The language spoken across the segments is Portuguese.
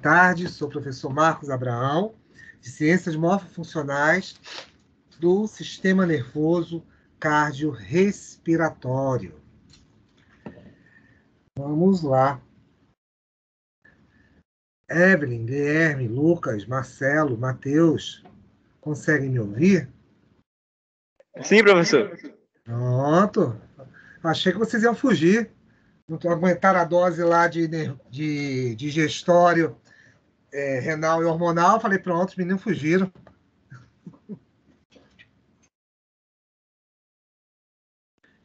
tarde, sou o professor Marcos Abraão, de Ciências Morfofuncionais do Sistema Nervoso Cardiorrespiratório. Vamos lá. Evelyn, Guilherme, Lucas, Marcelo, Matheus, conseguem me ouvir? Sim, professor. Pronto. Achei que vocês iam fugir. Não aguentaram a dose lá de digestório, renal e hormonal. Falei, pronto, os meninos fugiram.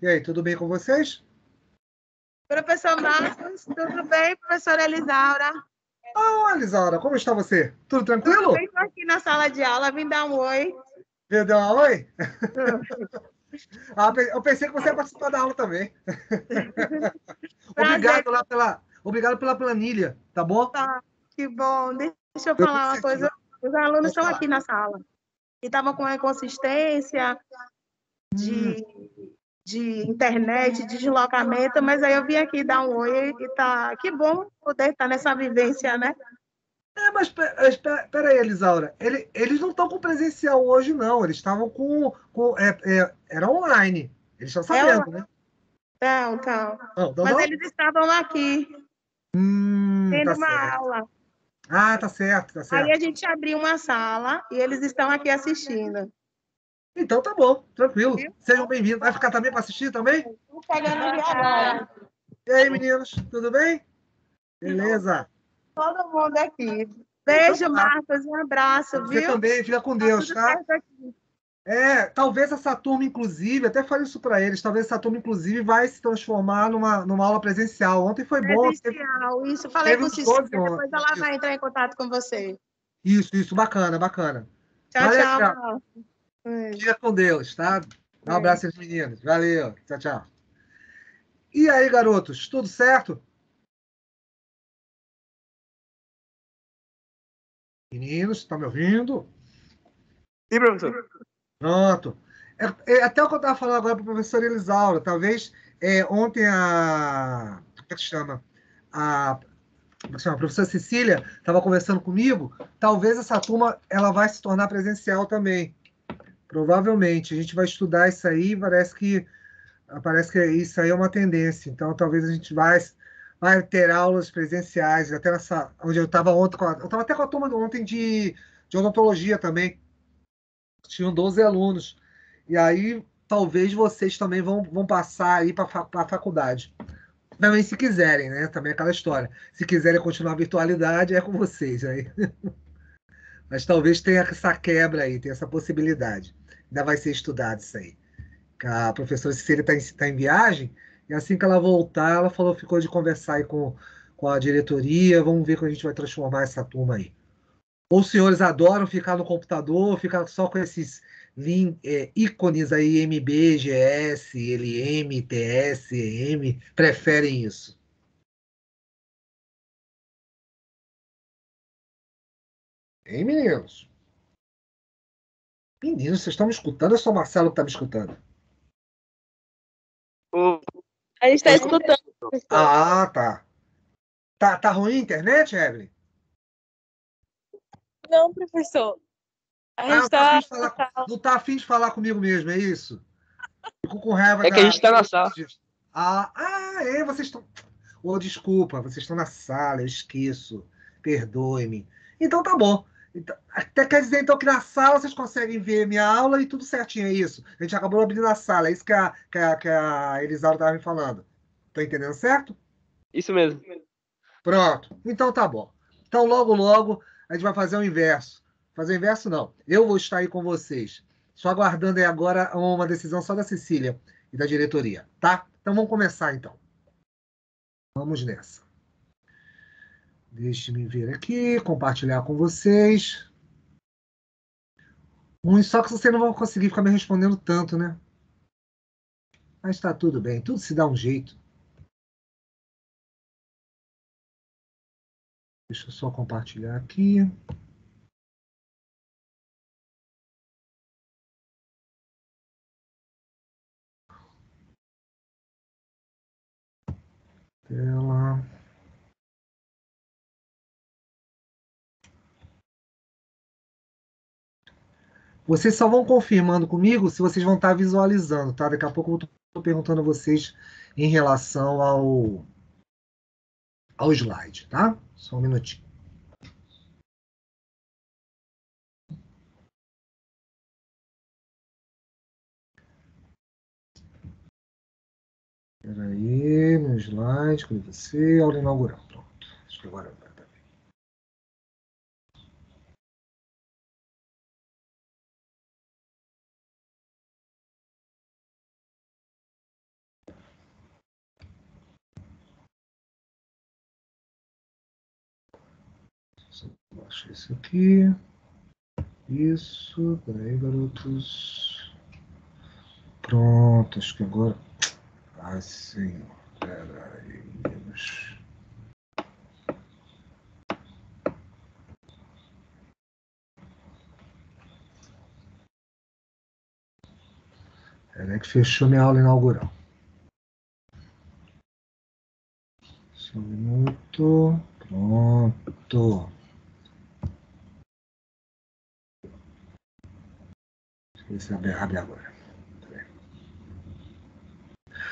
E aí, tudo bem com vocês? Professor Marcos, tudo bem? Professora Elisaura? Ah, Lisaura, como está você? Tudo tranquilo? Tudo bem, estou aqui na sala de aula, vim dar um oi. Deu uma oi? Eu pensei que você ia participar da aula também. Obrigado pela planilha, tá bom? Tá, que bom. Deixa eu falar uma coisa. Os alunos estão aqui na sala e estavam com inconsistência de internet, de deslocamento, mas aí eu vim aqui dar um oi e tá. Que bom poder estar nessa vivência, né? Mas peraí, Elisaura. Eles não estão com presencial hoje, não. Eles estavam era online. Eles estão sabendo, né? Então. Não, Mas eles estavam aqui, tendo tá uma certo. aula. Ah, tá certo, tá certo. Aí a gente abriu uma sala e eles estão aqui assistindo. Então tá bom, tranquilo. Sejam bem-vindos. Vai ficar também para assistir também? Estou pegando aqui agora. E aí, meninos, tudo bem? Beleza. Todo mundo aqui. Beijo, Então, tá. Marcos. Um abraço, Você viu? também, fica com Deus, tá? Talvez essa turma, inclusive, até falei isso para eles, talvez essa turma, inclusive, vai se transformar numa aula presencial. Ontem foi bom. Presencial, isso. Falei com o Cecília, depois ela vai entrar em contato com você. Isso, bacana, bacana. Tchau, Valeu, tchau. fica com Deus, tá? Um abraço aos meninos. Valeu, tchau, tchau. E aí, garotos, tudo certo? Meninos, estão me ouvindo? Sim, professor. Pronto. Até o que eu estava falando agora para a professora Elisaura, talvez ontem como é que chama? Como é que chama? A professora Cecília estava conversando comigo, talvez essa turma ela vai se tornar presencial também. Provavelmente. A gente vai estudar isso aí, parece que isso aí é uma tendência. Então, talvez a gente vai ter aulas presenciais, até onde eu estava ontem, eu estava até com a turma ontem de odontologia também. Tinham 12 alunos. E aí, talvez vocês também vão passar aí para a faculdade. Também se quiserem, né? Também é aquela história. Se quiserem continuar a virtualidade, é com vocês aí. Mas talvez tenha essa quebra aí, tenha essa possibilidade. Ainda vai ser estudado isso aí. A professora Cecília está em viagem, e assim que ela voltar, ela ficou de conversar aí com a diretoria, vamos ver como a gente vai transformar essa turma aí. Ou os senhores adoram ficar no computador, ficar só com esses ícones aí, MB, GS, LM, TS, EM, preferem isso? Hein, meninos? Meninos, vocês estão me escutando ou é só o Marcelo que está me escutando? A gente está escutando. Ah, tá. Tá ruim a internet, Evelyn? Não, professor. A gente Não tá afim de falar comigo mesmo, é isso? Fico com raiva É que a gente está na sala. Vocês estão. Oh, desculpa, vocês estão na sala, eu esqueço. Perdoe-me. Então tá bom. Então, até quer dizer então que na sala vocês conseguem ver minha aula e tudo certinho, é isso. A gente acabou abrindo a sala, é isso que a Elisaura estava me falando. Tô entendendo certo? Isso mesmo. Pronto. Então tá bom. Então logo, logo a gente vai fazer o inverso. Fazer o inverso não. Eu vou estar aí com vocês. Só aguardando aí agora uma decisão só da Cecília e da diretoria, tá? Então vamos começar então. Vamos nessa. Deixe-me ver aqui, compartilhar com vocês. Só que vocês não vão conseguir ficar me respondendo tanto, né? Mas tá tudo bem, tudo se dá um jeito. Deixa eu só compartilhar aqui. Tela. Vocês só vão confirmando comigo se vocês vão estar visualizando, tá? Daqui a pouco eu estou perguntando a vocês em relação ao slide, tá? Só um minutinho. Espera aí, no slide, com você, aula inaugural. Pronto. Acho que agora vai. Baixa isso aqui. Isso. Peraí, garotos. Pronto, acho que agora. Assim. Peraí. Peraí que fechou minha aula inaugural. Só um minuto. Pronto. Deixa eu ver se abre agora.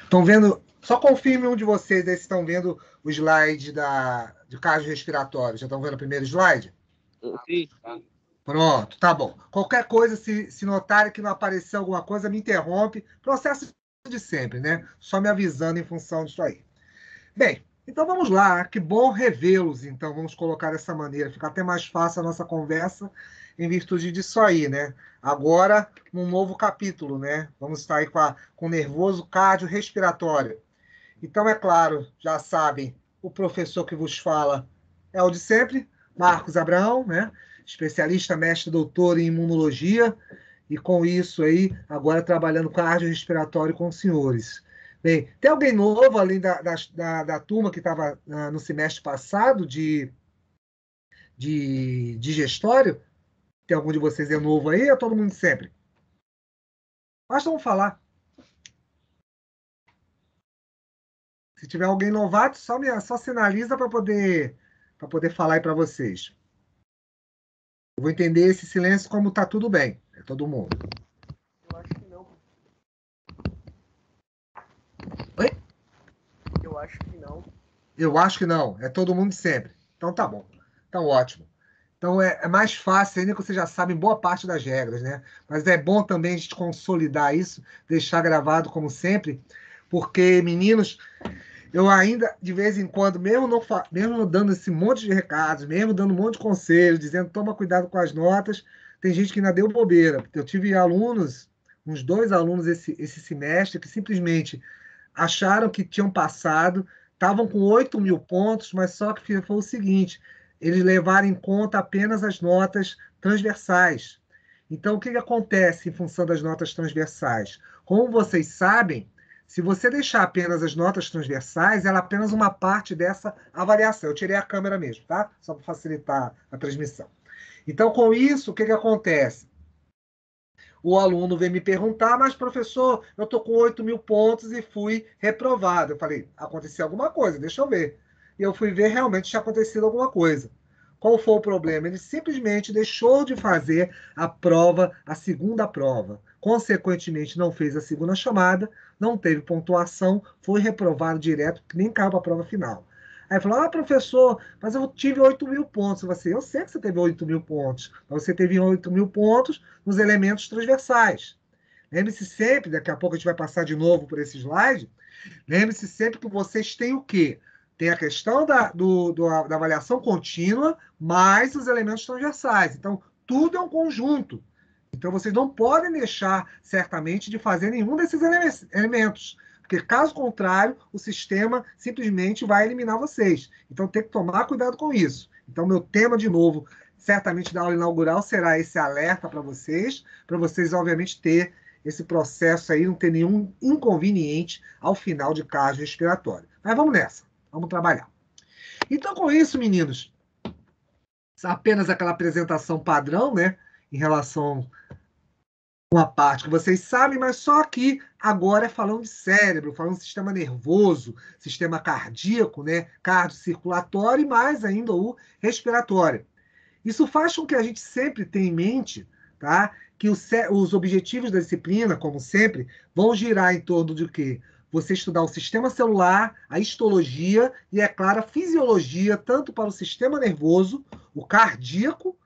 Estão vendo? Só confirme um de vocês aí se estão vendo o slide de cardiorrespiratório. Já estão vendo o primeiro slide? Sim. Pronto, tá bom. Qualquer coisa, se notarem que não apareceu alguma coisa, me interrompe. Processo de sempre, né? Só me avisando em função disso aí. Bem, então vamos lá. Que bom revê-los, então. Vamos colocar dessa maneira. Fica até mais fácil a nossa conversa em virtude disso aí, né? Agora, num novo capítulo, né? Vamos estar aí com o nervoso cardiorrespiratório. Então, é claro, já sabem, o professor que vos fala é o de sempre, Marcos Abraão, né? Especialista, mestre, doutor em imunologia, e com isso aí, agora trabalhando cardiorrespiratório com os senhores. Bem, tem alguém novo, além da turma que estava no semestre passado de gestório? Tem algum de vocês é novo aí? É todo mundo de sempre? Basta vamos falar. Se tiver alguém novato, só sinaliza para poder falar aí para vocês. Eu vou entender esse silêncio como tá tudo bem. É todo mundo. Eu acho que não. Oi? Eu acho que não. Eu acho que não. É todo mundo de sempre. Então tá bom. Então ótimo. Então é mais fácil ainda que vocês já sabem boa parte das regras, né? Mas é bom também a gente consolidar isso, deixar gravado como sempre, porque, meninos, eu ainda, de vez em quando, mesmo dando esse monte de recados, mesmo dando um monte de conselhos, dizendo toma cuidado com as notas, tem gente que ainda deu bobeira. Eu tive alunos, uns 2 alunos esse semestre, que simplesmente acharam que tinham passado, estavam com 8.000 pontos, mas só que foi o seguinte, eles levaram em conta apenas as notas transversais. Então, o que acontece em função das notas transversais? Como vocês sabem, se você deixar apenas as notas transversais, ela é apenas uma parte dessa avaliação. Eu tirei a câmera mesmo, tá? Só para facilitar a transmissão. Então, com isso, o que acontece? O aluno vem me perguntar, mas professor, eu estou com 8.000 pontos e fui reprovado. Eu falei, aconteceu alguma coisa, deixa eu ver. E eu fui ver, realmente tinha acontecido alguma coisa. Qual foi o problema? Ele simplesmente deixou de fazer a prova, a segunda prova. Consequentemente, não fez a segunda chamada, não teve pontuação, foi reprovado direto, que nem caiu para a prova final. Aí falou, professor, mas eu tive 8.000 pontos. Eu falei, eu sei que você teve 8.000 pontos, mas você teve 8.000 pontos nos elementos transversais. Lembre-se sempre, daqui a pouco a gente vai passar de novo por esse slide, lembre-se sempre que vocês têm o quê? Tem a questão da avaliação contínua, mais os elementos transversais. Então, tudo é um conjunto. Então, vocês não podem deixar, certamente, de fazer nenhum desses elementos. Porque, caso contrário, o sistema simplesmente vai eliminar vocês. Então, tem que tomar cuidado com isso. Então, meu tema, de novo, certamente da aula inaugural, será esse alerta para vocês, obviamente, ter esse processo aí, não ter nenhum inconveniente ao final de cardiorrespiratório. Mas vamos nessa, vamos trabalhar. Então, com isso, meninos, apenas aquela apresentação padrão, né, em relação a uma parte que vocês sabem, mas só aqui agora é falando de cérebro, falando de sistema nervoso, sistema cardíaco, né, cardiocirculatório e mais ainda o respiratório. Isso faz com que a gente sempre tenha em mente, tá? Que os objetivos da disciplina, como sempre, vão girar em torno de quê? Você estudar o sistema celular, a histologia e, é claro, a fisiologia, tanto para o sistema nervoso, o cardíaco,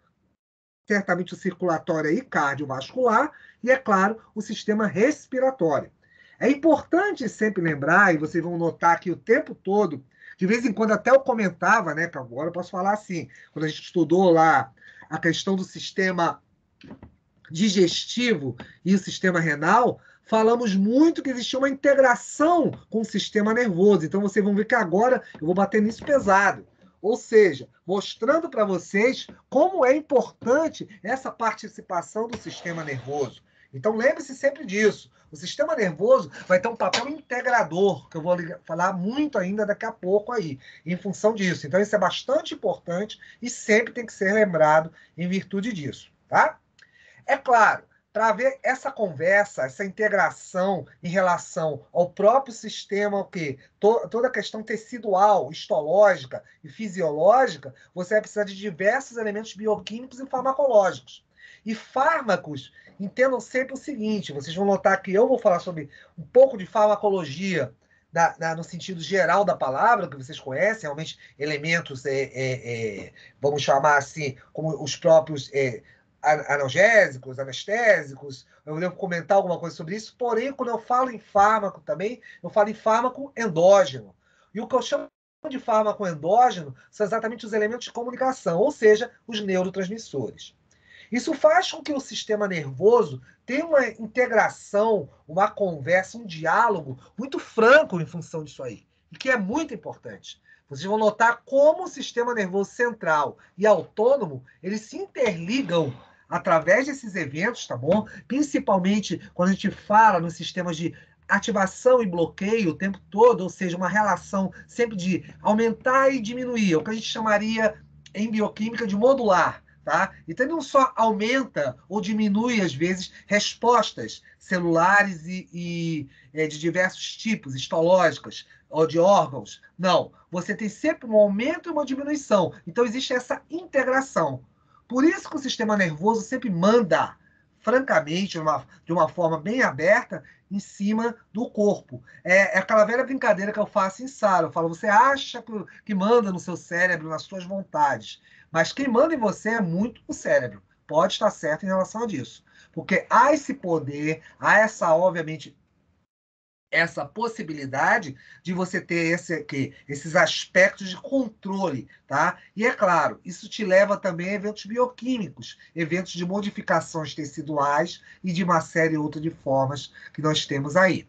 certamente o circulatório e cardiovascular, e, é claro, o sistema respiratório. É importante sempre lembrar, e vocês vão notar aqui o tempo todo, de vez em quando até eu comentava, né, que agora eu posso falar assim, quando a gente estudou lá a questão do sistema digestivo e o sistema renal, falamos muito que existia uma integração com o sistema nervoso. Então vocês vão ver que agora eu vou bater nisso pesado. Ou seja, mostrando para vocês como é importante essa participação do sistema nervoso. Então lembre-se sempre disso. O sistema nervoso vai ter um papel integrador, que eu vou falar muito ainda daqui a pouco aí, em função disso. Então isso é bastante importante e sempre tem que ser lembrado em virtude disso, tá? É claro, para ver essa conversa, essa integração em relação ao próprio sistema, o quê? Toda a questão tecidual, histológica e fisiológica, você vai precisar de diversos elementos bioquímicos e farmacológicos. E fármacos, entendam sempre o seguinte, vocês vão notar que eu vou falar sobre um pouco de farmacologia no sentido geral da palavra, que vocês conhecem, realmente elementos, vamos chamar assim, como os próprios analgésicos, anestésicos, eu devo comentar alguma coisa sobre isso, porém, quando eu falo em fármaco também, eu falo em fármaco endógeno. E o que eu chamo de fármaco endógeno são exatamente os elementos de comunicação, ou seja, os neurotransmissores. Isso faz com que o sistema nervoso tenha uma integração, uma conversa, um diálogo muito franco em função disso aí, e que é muito importante. Vocês vão notar como o sistema nervoso central e autônomo, eles se interligam através desses eventos, tá bom? Principalmente quando a gente fala nos sistemas de ativação e bloqueio o tempo todo, ou seja, uma relação sempre de aumentar e diminuir, o que a gente chamaria em bioquímica de modular. Tá? Então, ele não só aumenta ou diminui, às vezes, respostas celulares de diversos tipos, histológicas, ou de órgãos. Não. Você tem sempre um aumento e uma diminuição. Então, existe essa integração. Por isso que o sistema nervoso sempre manda, francamente, de uma forma bem aberta, em cima do corpo. É aquela velha brincadeira que eu faço em sala. Eu falo, você acha que manda no seu cérebro, nas suas vontades. Mas quem manda em você é muito o cérebro. Pode estar certo em relação a disso. Porque há esse poder, há essa, obviamente, essa possibilidade de você ter esses aspectos de controle, tá? E é claro, isso te leva também a eventos bioquímicos, eventos de modificações teciduais e de uma série outra de formas que nós temos aí.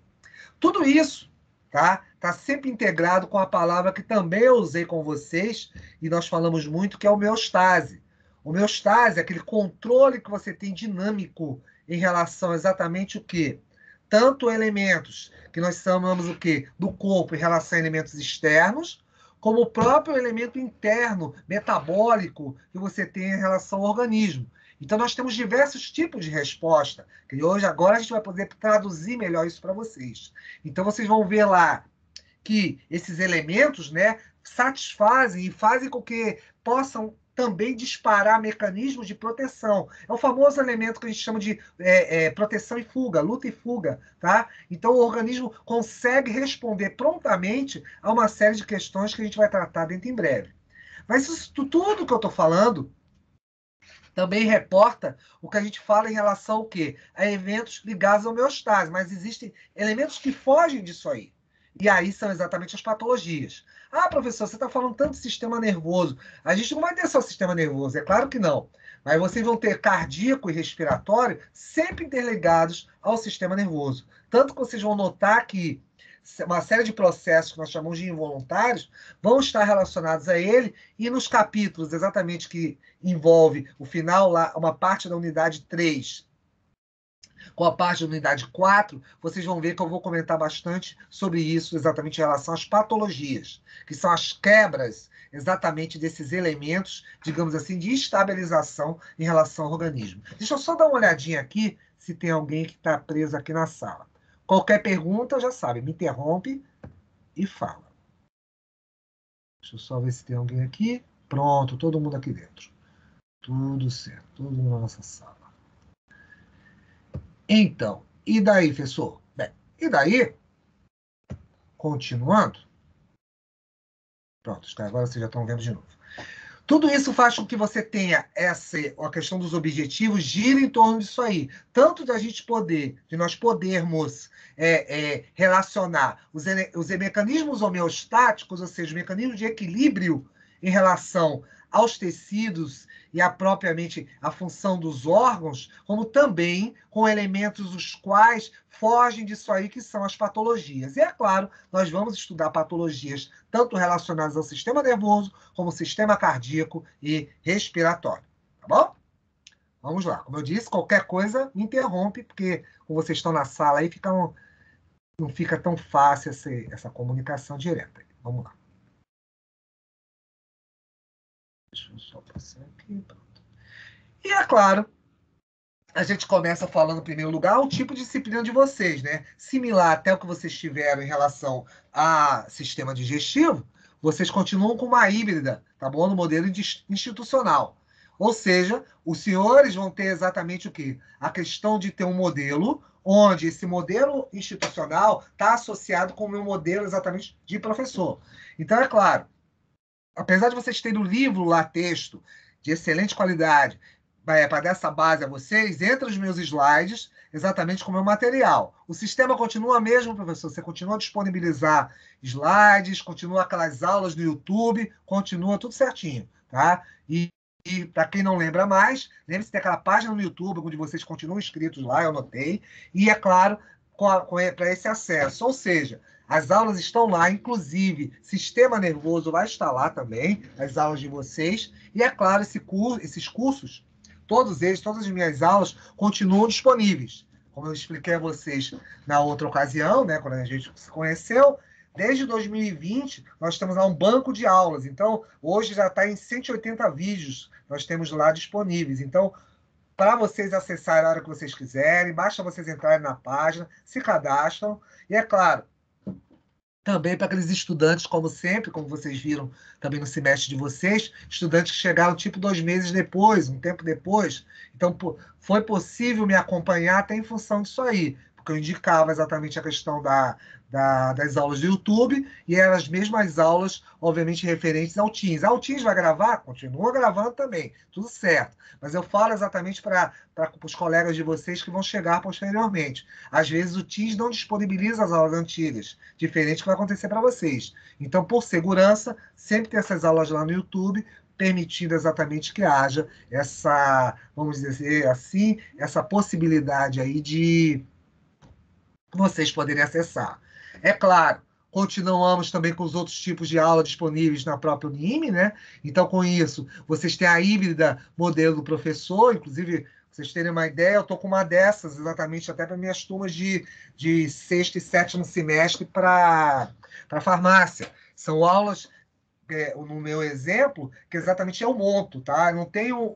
Tudo isso, tá? Tá sempre integrado com a palavra que também eu usei com vocês e nós falamos muito, que é homeostase. Homeostase é aquele controle que você tem dinâmico em relação a exatamente o quê? Tanto elementos que nós chamamos o quê? Do corpo em relação a elementos externos, como o próprio elemento interno, metabólico, que você tem em relação ao organismo. Então, nós temos diversos tipos de resposta, que hoje, agora, a gente vai poder traduzir melhor isso para vocês. Então, vocês vão ver lá que esses elementos, né, satisfazem e fazem com que possam também disparar mecanismos de proteção. É o famoso elemento que a gente chama de proteção e fuga, luta e fuga, tá? Então, o organismo consegue responder prontamente a uma série de questões que a gente vai tratar dentro em breve. Mas isso tudo que eu estou falando também reporta o que a gente fala em relação ao quê? A eventos ligados à homeostase, mas existem elementos que fogem disso aí. E aí são exatamente as patologias. Ah, professor, você está falando tanto de sistema nervoso. A gente não vai ter só sistema nervoso, é claro que não. Mas vocês vão ter cardíaco e respiratório sempre interligados ao sistema nervoso. Tanto que vocês vão notar que uma série de processos que nós chamamos de involuntários vão estar relacionados a ele, e nos capítulos exatamente que envolve o final lá, uma parte da unidade 3 com a parte da unidade 4, vocês vão ver que eu vou comentar bastante sobre isso, exatamente em relação às patologias, que são as quebras exatamente desses elementos, digamos assim, de estabilização em relação ao organismo. Deixa eu só dar uma olhadinha aqui, se tem alguém que está preso aqui na sala. Qualquer pergunta, já sabe, me interrompe e fala. Deixa eu só ver se tem alguém aqui. Pronto, todo mundo aqui dentro. Tudo certo, todo mundo na nossa sala. Então, e daí, professor? Bem, e daí, continuando, pronto, agora vocês já estão vendo de novo. Tudo isso faz com que você tenha a questão dos objetivos gira em torno disso aí. Tanto de nós podermos relacionar os mecanismos homeostáticos, ou seja, os mecanismos de equilíbrio em relação aos tecidos e propriamente a função dos órgãos, como também com elementos os quais fogem disso aí, que são as patologias. E, é claro, nós vamos estudar patologias tanto relacionadas ao sistema nervoso, como sistema cardíaco e respiratório. Tá bom? Vamos lá. Como eu disse, qualquer coisa me interrompe, porque como vocês estão na sala aí, não fica tão fácil essa comunicação direta. Vamos lá. Deixa eu só passar aqui. Pronto. E, é claro, a gente começa falando, em primeiro lugar, o tipo de disciplina de vocês, né? Similar até o que vocês tiveram em relação a sistema digestivo, vocês continuam com uma híbrida, tá bom? No modelo institucional. Ou seja, os senhores vão ter exatamente o quê? A questão de ter um modelo, onde esse modelo institucional está associado com o meu modelo exatamente de professor. Então, é claro, apesar de vocês terem o livro lá, texto, de excelente qualidade, para dar essa base a vocês, entre os meus slides, exatamente como é o material. O sistema continua mesmo, professor? Você continua a disponibilizar slides, continua aquelas aulas no YouTube, continua tudo certinho, tá? E para quem não lembra mais, lembre-se de ter aquela página no YouTube, onde vocês continuam inscritos lá, eu anotei, e, é claro, para esse acesso. Ou seja, as aulas estão lá, inclusive, sistema nervoso vai estar lá também, as aulas de vocês, e, é claro, esses cursos, todos eles, todas as minhas aulas, continuam disponíveis. Como eu expliquei a vocês na outra ocasião, né, quando a gente se conheceu, desde 2020, nós temos lá um banco de aulas. Então, hoje já está em 180 vídeos, nós temos lá disponíveis. Então, para vocês acessarem a hora que vocês quiserem, basta vocês entrarem na página, se cadastram, e, é claro, também para aqueles estudantes, como sempre, como vocês viram também no semestre de vocês, estudantes que chegaram tipo 2 meses depois, um tempo depois. Então, foi possível me acompanhar até em função disso aí, porque eu indicava exatamente a questão das aulas do YouTube, e eram as mesmas aulas, obviamente, referentes ao Teams. Ah, o Teams vai gravar? Continua gravando também, tudo certo. Mas eu falo exatamente para os colegas de vocês que vão chegar posteriormente. Às vezes o Teams não disponibiliza as aulas antigas, diferente do que vai acontecer para vocês. Então, por segurança, sempre tem essas aulas lá no YouTube, permitindo exatamente que haja essa, vamos dizer assim, essa possibilidade aí de vocês poderem acessar. É claro, continuamos também com os outros tipos de aula disponíveis na própria Unime, né? Então, com isso, vocês têm a híbrida modelo do professor, inclusive, pra vocês terem uma ideia, eu estou com uma dessas, exatamente até para minhas turmas de sexto e sétimo semestre para farmácia. São aulas, no meu exemplo, que exatamente eu monto, tá? Não tem o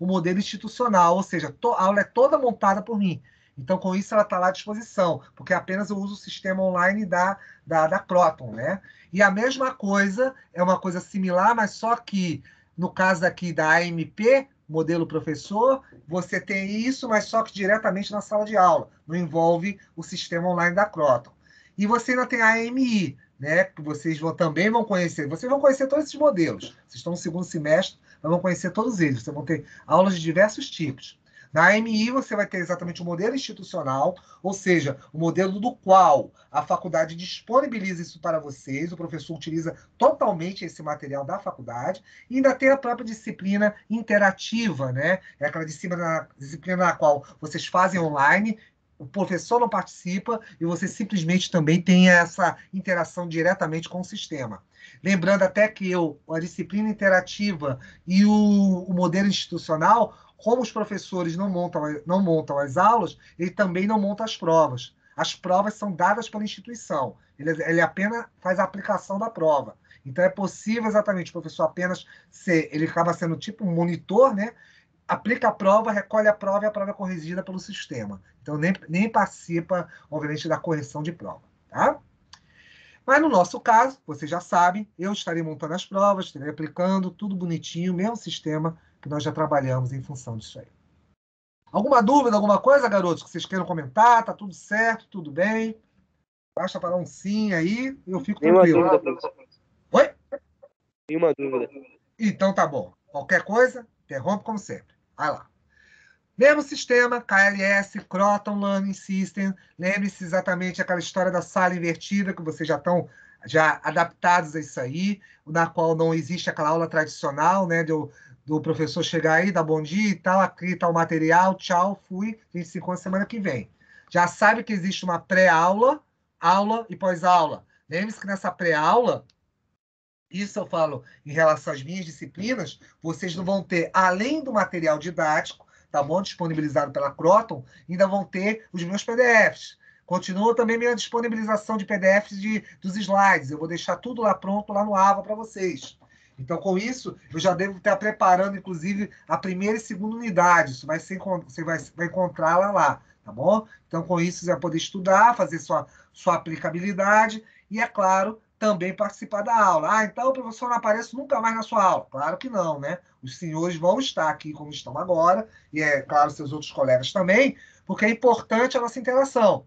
modelo institucional, ou seja, a aula é toda montada por mim. Então, com isso, ela está lá à disposição, porque apenas eu uso o sistema online da Croton, né? E a mesma coisa, é uma coisa similar, mas só que, no caso aqui da AMP, modelo professor, você tem isso, mas só que diretamente na sala de aula, não envolve o sistema online da Croton. E você ainda tem a AMI, né? Que também vão conhecer. Vocês vão conhecer todos esses modelos. Vocês estão no segundo semestre, mas vão conhecer todos eles. Vocês vão ter aulas de diversos tipos. Na AMI, você vai ter exatamente o modelo institucional, ou seja, o modelo do qual a faculdade disponibiliza isso para vocês, o professor utiliza totalmente esse material da faculdade, e ainda tem a própria disciplina interativa, né? É aquela disciplina na qual vocês fazem online, o professor não participa e você simplesmente também tem essa interação diretamente com o sistema. Lembrando até que a disciplina interativa e o modelo institucional, como os professores não montam as aulas, ele também não monta as provas. As provas são dadas pela instituição. Ele apenas faz a aplicação da prova. Então, é possível exatamente o professor apenas ele acaba sendo tipo um monitor, né? Aplica a prova, recolhe a prova e a prova é corrigida pelo sistema. Então, nem participa, obviamente, da correção de prova. Tá? Mas no nosso caso, vocês já sabem, eu estarei montando as provas, estarei aplicando, tudo bonitinho, o mesmo sistema que nós já trabalhamos em função disso aí. Alguma dúvida, alguma coisa, garotos, que vocês queiram comentar? Tá tudo certo, tudo bem? Basta falar um sim aí e eu fico Nenhuma tranquilo. dúvida, professor. Oi? Nenhuma dúvida. Então tá bom. Qualquer coisa, interrompe como sempre. Vai lá. Mesmo sistema, KLS, Croton Learning System. Lembre-se exatamente aquela história da sala invertida, que vocês já estão adaptados a isso aí, na qual não existe aquela aula tradicional, né, do professor chegar aí, dar bom dia e tal, aqui tá o material, tchau, fui, a gente se encontra semana que vem. Já sabe que existe uma pré-aula, aula e pós-aula. Lembre-se que nessa pré-aula, isso eu falo em relação às minhas disciplinas, vocês não vão ter, além do material didático, tá bom? Disponibilizado pela Croton, ainda vão ter os meus PDFs. Continua também minha disponibilização de PDFs dos slides. Eu vou deixar tudo lá pronto, lá no AVA para vocês. Então, com isso, eu já devo estar preparando, inclusive, a primeira e segunda unidade. Isso você vai encontrá-la lá, tá bom? Então, com isso, você vai poder estudar, fazer sua aplicabilidade e, é claro, também participar da aula. Ah, então o professor não aparece nunca mais na sua aula. Claro que não, né? Os senhores vão estar aqui como estão agora, e, é claro, seus outros colegas também, porque é importante a nossa interação.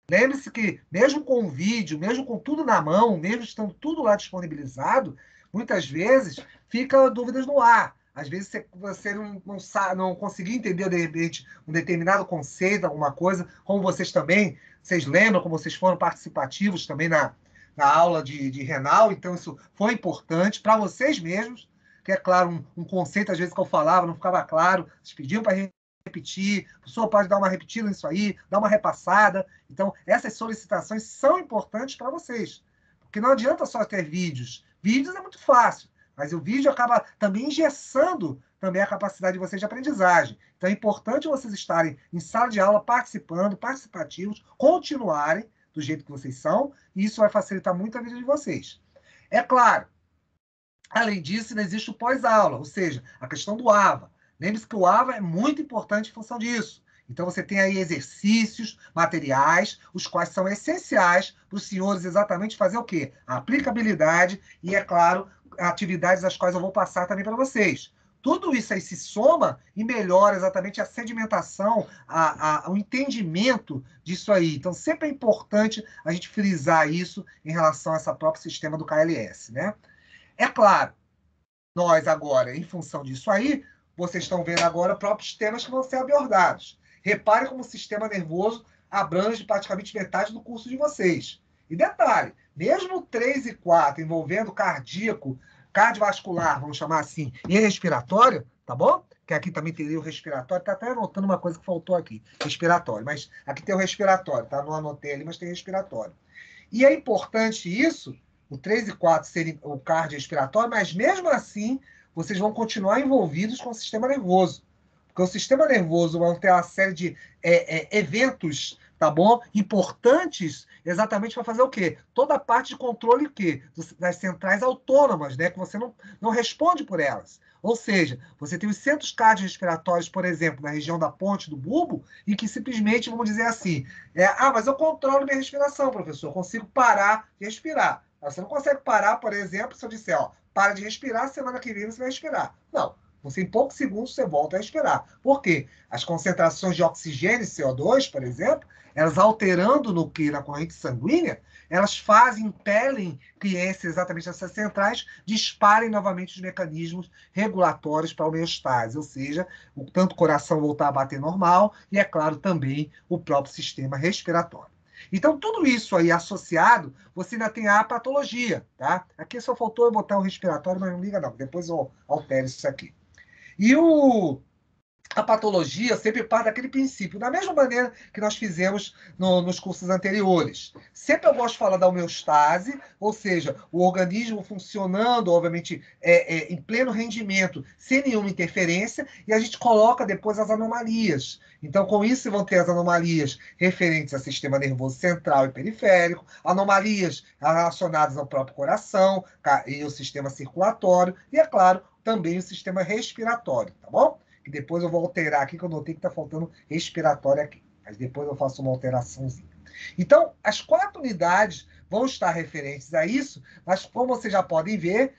Lembre-se que, mesmo com o vídeo, mesmo com tudo na mão, mesmo estando tudo lá disponibilizado, muitas vezes fica dúvidas no ar. Às vezes você não sabe, não conseguiu entender, de repente, um determinado conceito, alguma coisa, como vocês também, vocês lembram como vocês foram participativos também na aula de renal, então isso foi importante para vocês mesmos, que é claro, um conceito, às vezes, que eu falava, não ficava claro, vocês pediam para repetir, a pessoa pode dar uma repetida nisso aí, dar uma repassada. Então, essas solicitações são importantes para vocês. Porque não adianta só ter vídeos. Vídeos é muito fácil, mas o vídeo acaba também engessando também a capacidade de vocês de aprendizagem. Então, é importante vocês estarem em sala de aula participando, participativos, continuarem do jeito que vocês são, e isso vai facilitar muito a vida de vocês. É claro, além disso, ainda existe o pós-aula, ou seja, a questão do AVA. Lembre-se que o AVA é muito importante em função disso. Então, você tem aí exercícios, materiais, os quais são essenciais para os senhores exatamente fazer o quê? A aplicabilidade e, é claro, atividades as quais eu vou passar também para vocês. Tudo isso aí se soma e melhora exatamente a sedimentação, o entendimento disso aí. Então, sempre é importante a gente frisar isso em relação a esse próprio sistema do KLS, né? É claro, nós agora, em função disso aí, vocês estão vendo agora próprios temas que vão ser abordados. Repare como o sistema nervoso abrange praticamente metade do curso de vocês. E detalhe, mesmo 3 e 4 envolvendo cardíaco, cardiovascular, vamos chamar assim, e respiratório, tá bom? Que aqui também teria o respiratório, tá até anotando uma coisa que faltou aqui, respiratório, mas aqui tem o respiratório, tá? Não anotei ali, mas tem respiratório. E é importante isso, o 3 e 4 serem o cardiorrespiratório, mas mesmo assim, vocês vão continuar envolvidos com o sistema nervoso. Porque o sistema nervoso vai ter uma série de eventos, tá bom? Importantes exatamente para fazer o quê? Toda a parte de controle o quê? Das centrais autônomas, né? Que você não responde por elas. Ou seja, você tem os centros cardiorrespiratórios, por exemplo, na região da ponte do bulbo, e que simplesmente, vamos dizer assim, mas eu controlo minha respiração, professor, eu consigo parar de respirar. Você não consegue parar, por exemplo, se eu disser, para de respirar, semana que vem você vai respirar. Não. Você, em poucos segundos, você volta a respirar. Por quê? As concentrações de oxigênio e CO2, por exemplo, elas alterando na corrente sanguínea, elas impelem que exatamente essas centrais disparem novamente os mecanismos regulatórios para a homeostase, ou seja, tanto o coração voltar a bater normal e, é claro, também o próprio sistema respiratório. Então, tudo isso aí associado, você ainda tem a patologia, tá? Aqui só faltou eu botar o respiratório, mas não liga não, depois eu altero isso aqui. E a patologia sempre parte daquele princípio, da mesma maneira que nós fizemos nos cursos anteriores. Sempre eu gosto de falar da homeostase, ou seja, o organismo funcionando, obviamente, em pleno rendimento, sem nenhuma interferência, e a gente coloca depois as anomalias. Então, com isso, vão ter as anomalias referentes ao sistema nervoso central e periférico, anomalias relacionadas ao próprio coração e o sistema circulatório, e, é claro, também o sistema respiratório, tá bom? Que depois eu vou alterar aqui, que eu notei que está faltando respiratório aqui. Mas depois eu faço uma alteraçãozinha. Então, as 4 unidades vão estar referentes a isso, mas como vocês já podem ver,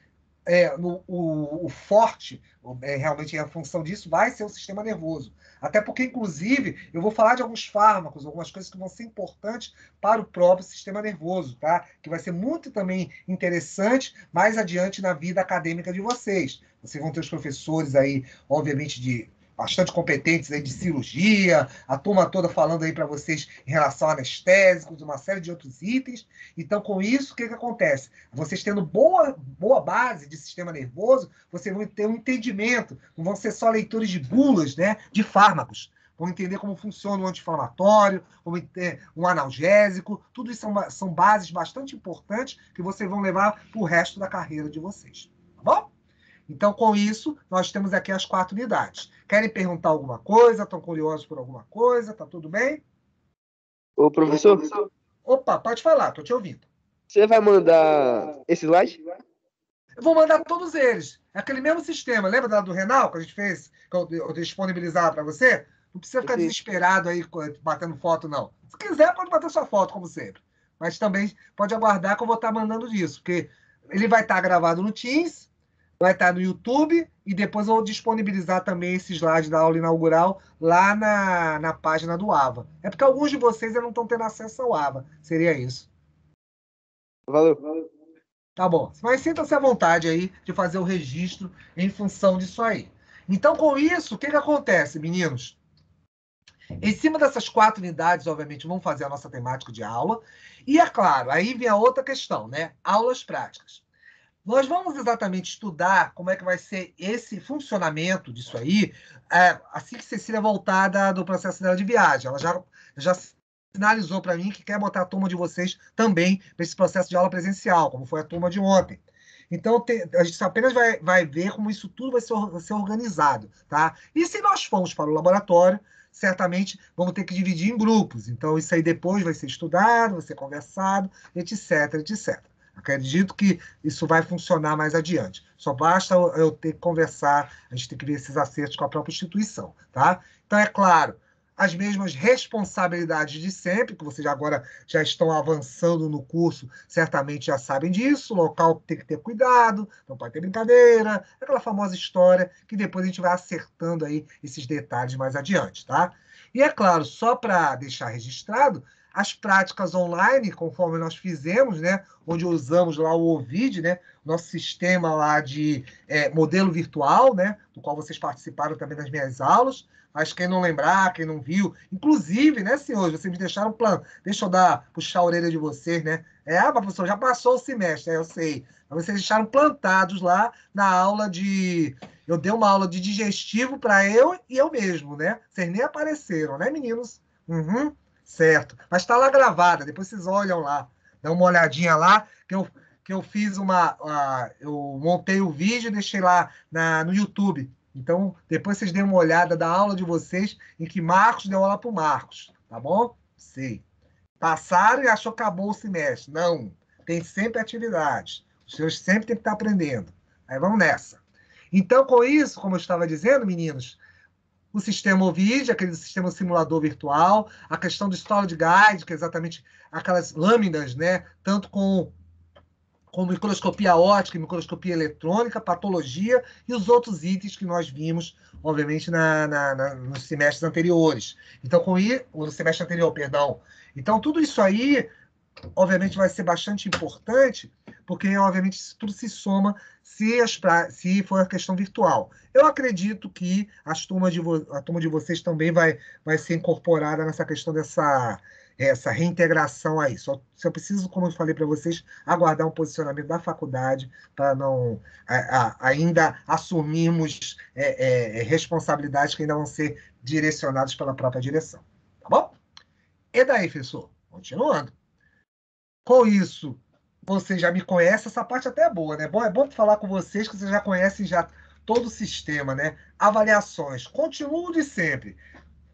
o forte, realmente a função disso vai ser o sistema nervoso. Até porque, inclusive, eu vou falar de alguns fármacos, algumas coisas que vão ser importantes para o próprio sistema nervoso, tá? Que vai ser muito também interessante mais adiante na vida acadêmica de vocês. Vocês vão ter os professores aí, obviamente, bastante competentes aí de cirurgia, a turma toda falando aí para vocês em relação a anestésicos, uma série de outros itens. Então, com isso, o que acontece? Vocês tendo boa base de sistema nervoso, vocês vão ter um entendimento, não vão ser só leitores de bulas, né, de fármacos. Vão entender como funciona um anti-inflamatório, como um analgésico. Tudo isso são bases bastante importantes que vocês vão levar para o resto da carreira de vocês. Tá bom? Então, com isso, nós temos aqui as 4 unidades. Querem perguntar alguma coisa? Estão curiosos por alguma coisa? Tá tudo bem? Ô, professor, Opa, pode falar, estou te ouvindo. você vai mandar esse slide? Eu vou mandar todos eles. É aquele mesmo sistema. Lembra do Renal que a gente fez, que eu disponibilizava para você? Não precisa ficar desesperado aí batendo foto, não. Se quiser, pode bater sua foto, como sempre. Mas também pode aguardar que eu vou estar mandando disso, porque ele vai estar gravado no Teams, vai estar no YouTube, e depois eu vou disponibilizar também esse slide da aula inaugural lá na página do AVA. É porque alguns de vocês ainda não estão tendo acesso ao AVA. Seria isso. Valeu. Tá bom. Mas sinta-se à vontade aí de fazer o registro em função disso aí. Então, com isso, o que acontece, meninos? Em cima dessas 4 unidades, obviamente, vamos fazer a nossa temática de aula. E, é claro, aí vem a outra questão, né? Aulas práticas. Nós vamos exatamente estudar como é que vai ser esse funcionamento disso aí, assim que Cecília voltar do processo dela de viagem. Ela já sinalizou para mim que quer botar a turma de vocês também para esse processo de aula presencial, como foi a turma de ontem. Então, a gente apenas vai ver como isso tudo vai ser organizado, tá? E se nós formos para o laboratório, certamente vamos ter que dividir em grupos. Então, isso aí depois vai ser estudado, vai ser conversado, etc, etc. Acredito que isso vai funcionar mais adiante. Só basta eu ter que conversar, a gente tem que ver esses acertos com a própria instituição, tá? Então, é claro, as mesmas responsabilidades de sempre, que vocês agora já estão avançando no curso, certamente já sabem disso, o local tem que ter cuidado, não pode ter brincadeira, aquela famosa história que depois a gente vai acertando aí esses detalhes mais adiante, tá? E é claro, só para deixar registrado, as práticas online, conforme nós fizemos, né, onde usamos lá o Ovid, né, nosso sistema lá de modelo virtual, né, do qual vocês participaram também das minhas aulas. Mas quem não lembrar, quem não viu, inclusive, né, senhores, vocês me deixaram plano. Deixa eu puxar a orelha de vocês, né? Professor, já passou o semestre, eu sei. Mas vocês deixaram plantados lá na aula de. Eu dei uma aula de digestivo para eu e eu mesmo, né? Vocês nem apareceram, né, meninos? Uhum, certo. Mas está lá gravada, depois vocês olham lá. Dá uma olhadinha lá, que eu fiz eu montei o vídeo e deixei lá no YouTube. Então, depois vocês deem uma olhada da aula de vocês, em que Marcos deu aula para o Marcos, tá bom? Sei. Passaram e achou que acabou o semestre. Não. Tem sempre atividades. Os senhores sempre têm que estar aprendendo. Aí vamos nessa. Então, com isso, como eu estava dizendo, meninos, o sistema OVID, aquele sistema simulador virtual, a questão do storage guide, que é exatamente aquelas lâminas, né? Tanto com microscopia óptica, microscopia eletrônica, patologia e os outros itens que nós vimos, obviamente, nos semestres anteriores. Então, no semestre anterior, perdão. Então, tudo isso aí, obviamente, vai ser bastante importante, porque, obviamente, tudo se soma se for a questão virtual. Eu acredito que a turma de vocês também vai ser incorporada nessa questão essa reintegração aí. Só preciso, como eu falei para vocês, aguardar um posicionamento da faculdade para não ainda assumirmos responsabilidades que ainda vão ser direcionadas pela própria direção. Tá bom? E daí, professor? Continuando. Com isso, você já me conhece, essa parte até é boa, né? É bom falar com vocês que vocês já conhecem já todo o sistema, né? Avaliações. Continuo de sempre.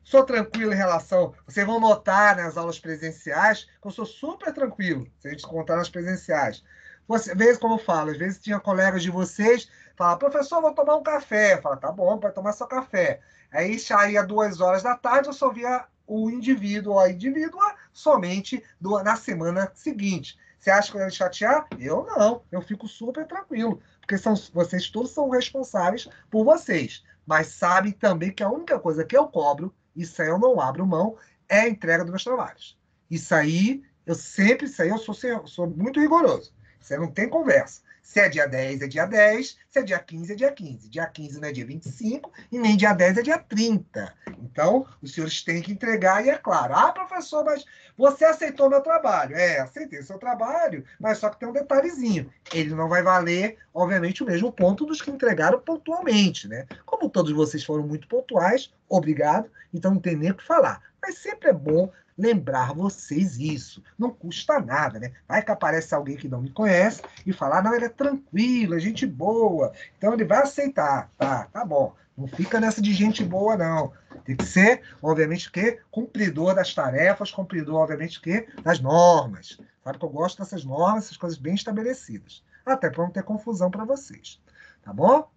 Sou tranquilo em relação. Vocês vão notar nas aulas presenciais que eu sou super tranquilo, se a gente contar nas presenciais. Às vezes, como eu falo, às vezes tinha colegas de vocês falavam, professor, vou tomar um café. Fala, tá bom, vai tomar seu café. Aí já ia 2 horas da tarde, eu só via o indivíduo ou a indivídua somente na semana seguinte. Você acha que eu ia chatear? Eu não. Eu fico super tranquilo. Porque vocês todos são responsáveis por vocês. Mas sabem também que a única coisa que eu cobro, isso aí eu não abro mão, é a entrega dos meus trabalhos. Isso aí, eu sou muito rigoroso. Isso aí não tem conversa. Se é dia 10, é dia 10. Se é dia 15, é dia 15. Dia 15 não é dia 25 e nem dia 10 é dia 30. Então, os senhores têm que entregar e é claro. Ah, professor, mas você aceitou meu trabalho. Aceitei o seu trabalho, mas só que tem um detalhezinho. Ele não vai valer, obviamente, o mesmo ponto dos que entregaram pontualmente, né? Como todos vocês foram muito pontuais, obrigado, então não tem nem o que falar. Mas sempre é bom lembrar vocês isso. Não custa nada, né? Vai que aparece alguém que não me conhece e falar, não, ele é tranquilo, é gente boa, então ele vai aceitar. Tá bom. Não fica nessa de gente boa, não. Tem que ser, obviamente, que cumpridor das tarefas, cumpridor, obviamente, que das normas. Sabe que eu gosto dessas normas, essas coisas bem estabelecidas. Até para não ter confusão para vocês. Tá bom?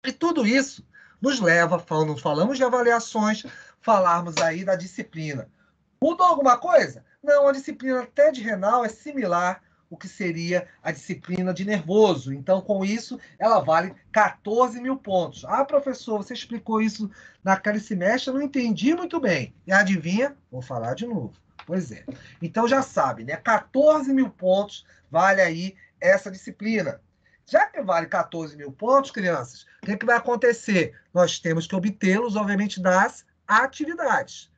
E tudo isso nos leva, falamos de avaliações, falarmos aí da disciplina. Mudou alguma coisa? Não, a disciplina até de renal é similar ao que seria a disciplina de nervoso. Então, com isso, ela vale 14 mil pontos. Ah, professor, você explicou isso naquele semestre, eu não entendi muito bem. E adivinha? Vou falar de novo. Pois é. Então, já sabe, né? 14 mil pontos vale aí essa disciplina. Já que vale 14 mil pontos, crianças, o que vai acontecer? Nós temos que obtê-los, obviamente, das atividades.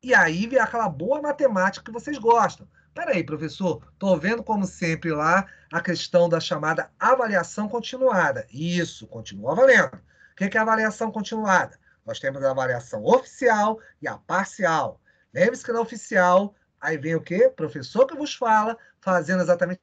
E aí vem aquela boa matemática que vocês gostam. Peraí, professor, estou vendo, como sempre, lá a questão da chamada avaliação continuada. Isso, continua valendo. O que é a avaliação continuada? Nós temos a avaliação oficial e a parcial. Lembre-se que na oficial, aí vem o quê? Professor que vos fala, fazendo exatamente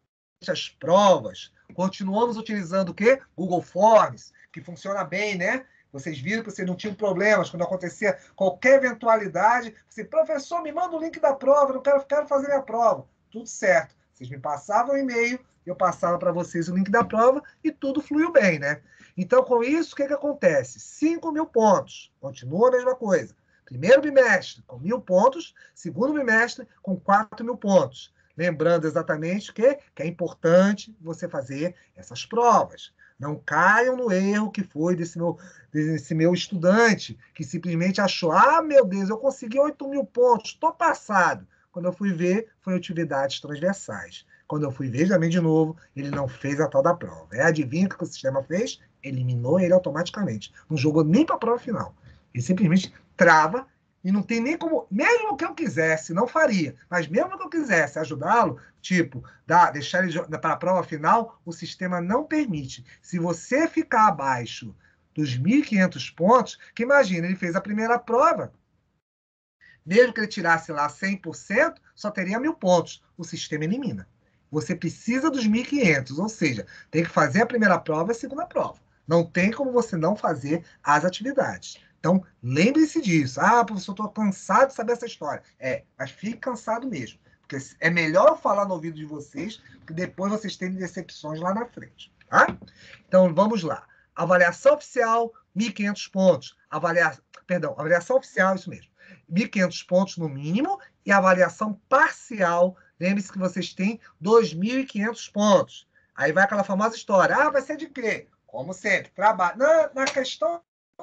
as provas. Continuamos utilizando o quê? Google Forms, que funciona bem, né? Vocês viram que vocês não tinham problemas quando acontecia qualquer eventualidade. Você, professor, me manda o link da prova, eu não quero fazer minha prova. Tudo certo. Vocês me passavam o e-mail, eu passava para vocês o link da prova e tudo fluiu bem, né? Então, com isso, o que acontece? 5 mil pontos. Continua a mesma coisa. Primeiro bimestre, com 1.000 pontos. Segundo bimestre, com 4 mil pontos. Lembrando exatamente que é importante você fazer essas provas. Não caiam no erro que foi desse meu estudante, que simplesmente achou, meu Deus, eu consegui 8 mil pontos, estou passado. Quando eu fui ver, foi atividades transversais. Quando eu fui ver também de novo, ele não fez a tal da prova. Adivinha o que o sistema fez? Eliminou ele automaticamente. Não jogou nem para a prova final. Ele simplesmente trava e não tem nem como, mesmo que eu quisesse, não faria, mas mesmo que eu quisesse ajudá-lo, tipo, deixar ele para a prova final, o sistema não permite. Se você ficar abaixo dos 1.500 pontos, que imagina, ele fez a primeira prova, mesmo que ele tirasse lá 100%, só teria 1.000 pontos. O sistema elimina. Você precisa dos 1.500, ou seja, tem que fazer a primeira prova e a segunda prova. Não tem como você não fazer as atividades. Então, lembre-se disso. Professor, estou cansado de saber essa história. Mas fique cansado mesmo. Porque é melhor eu falar no ouvido de vocês, que depois vocês terem decepções lá na frente. Tá? Então, vamos lá. Avaliação oficial, 1.500 pontos. Avaliação oficial, isso mesmo. 1.500 pontos no mínimo. E avaliação parcial, lembre-se que vocês têm 2.500 pontos. Aí vai aquela famosa história. Vai ser de quê? Como sempre, trabalho. Na questão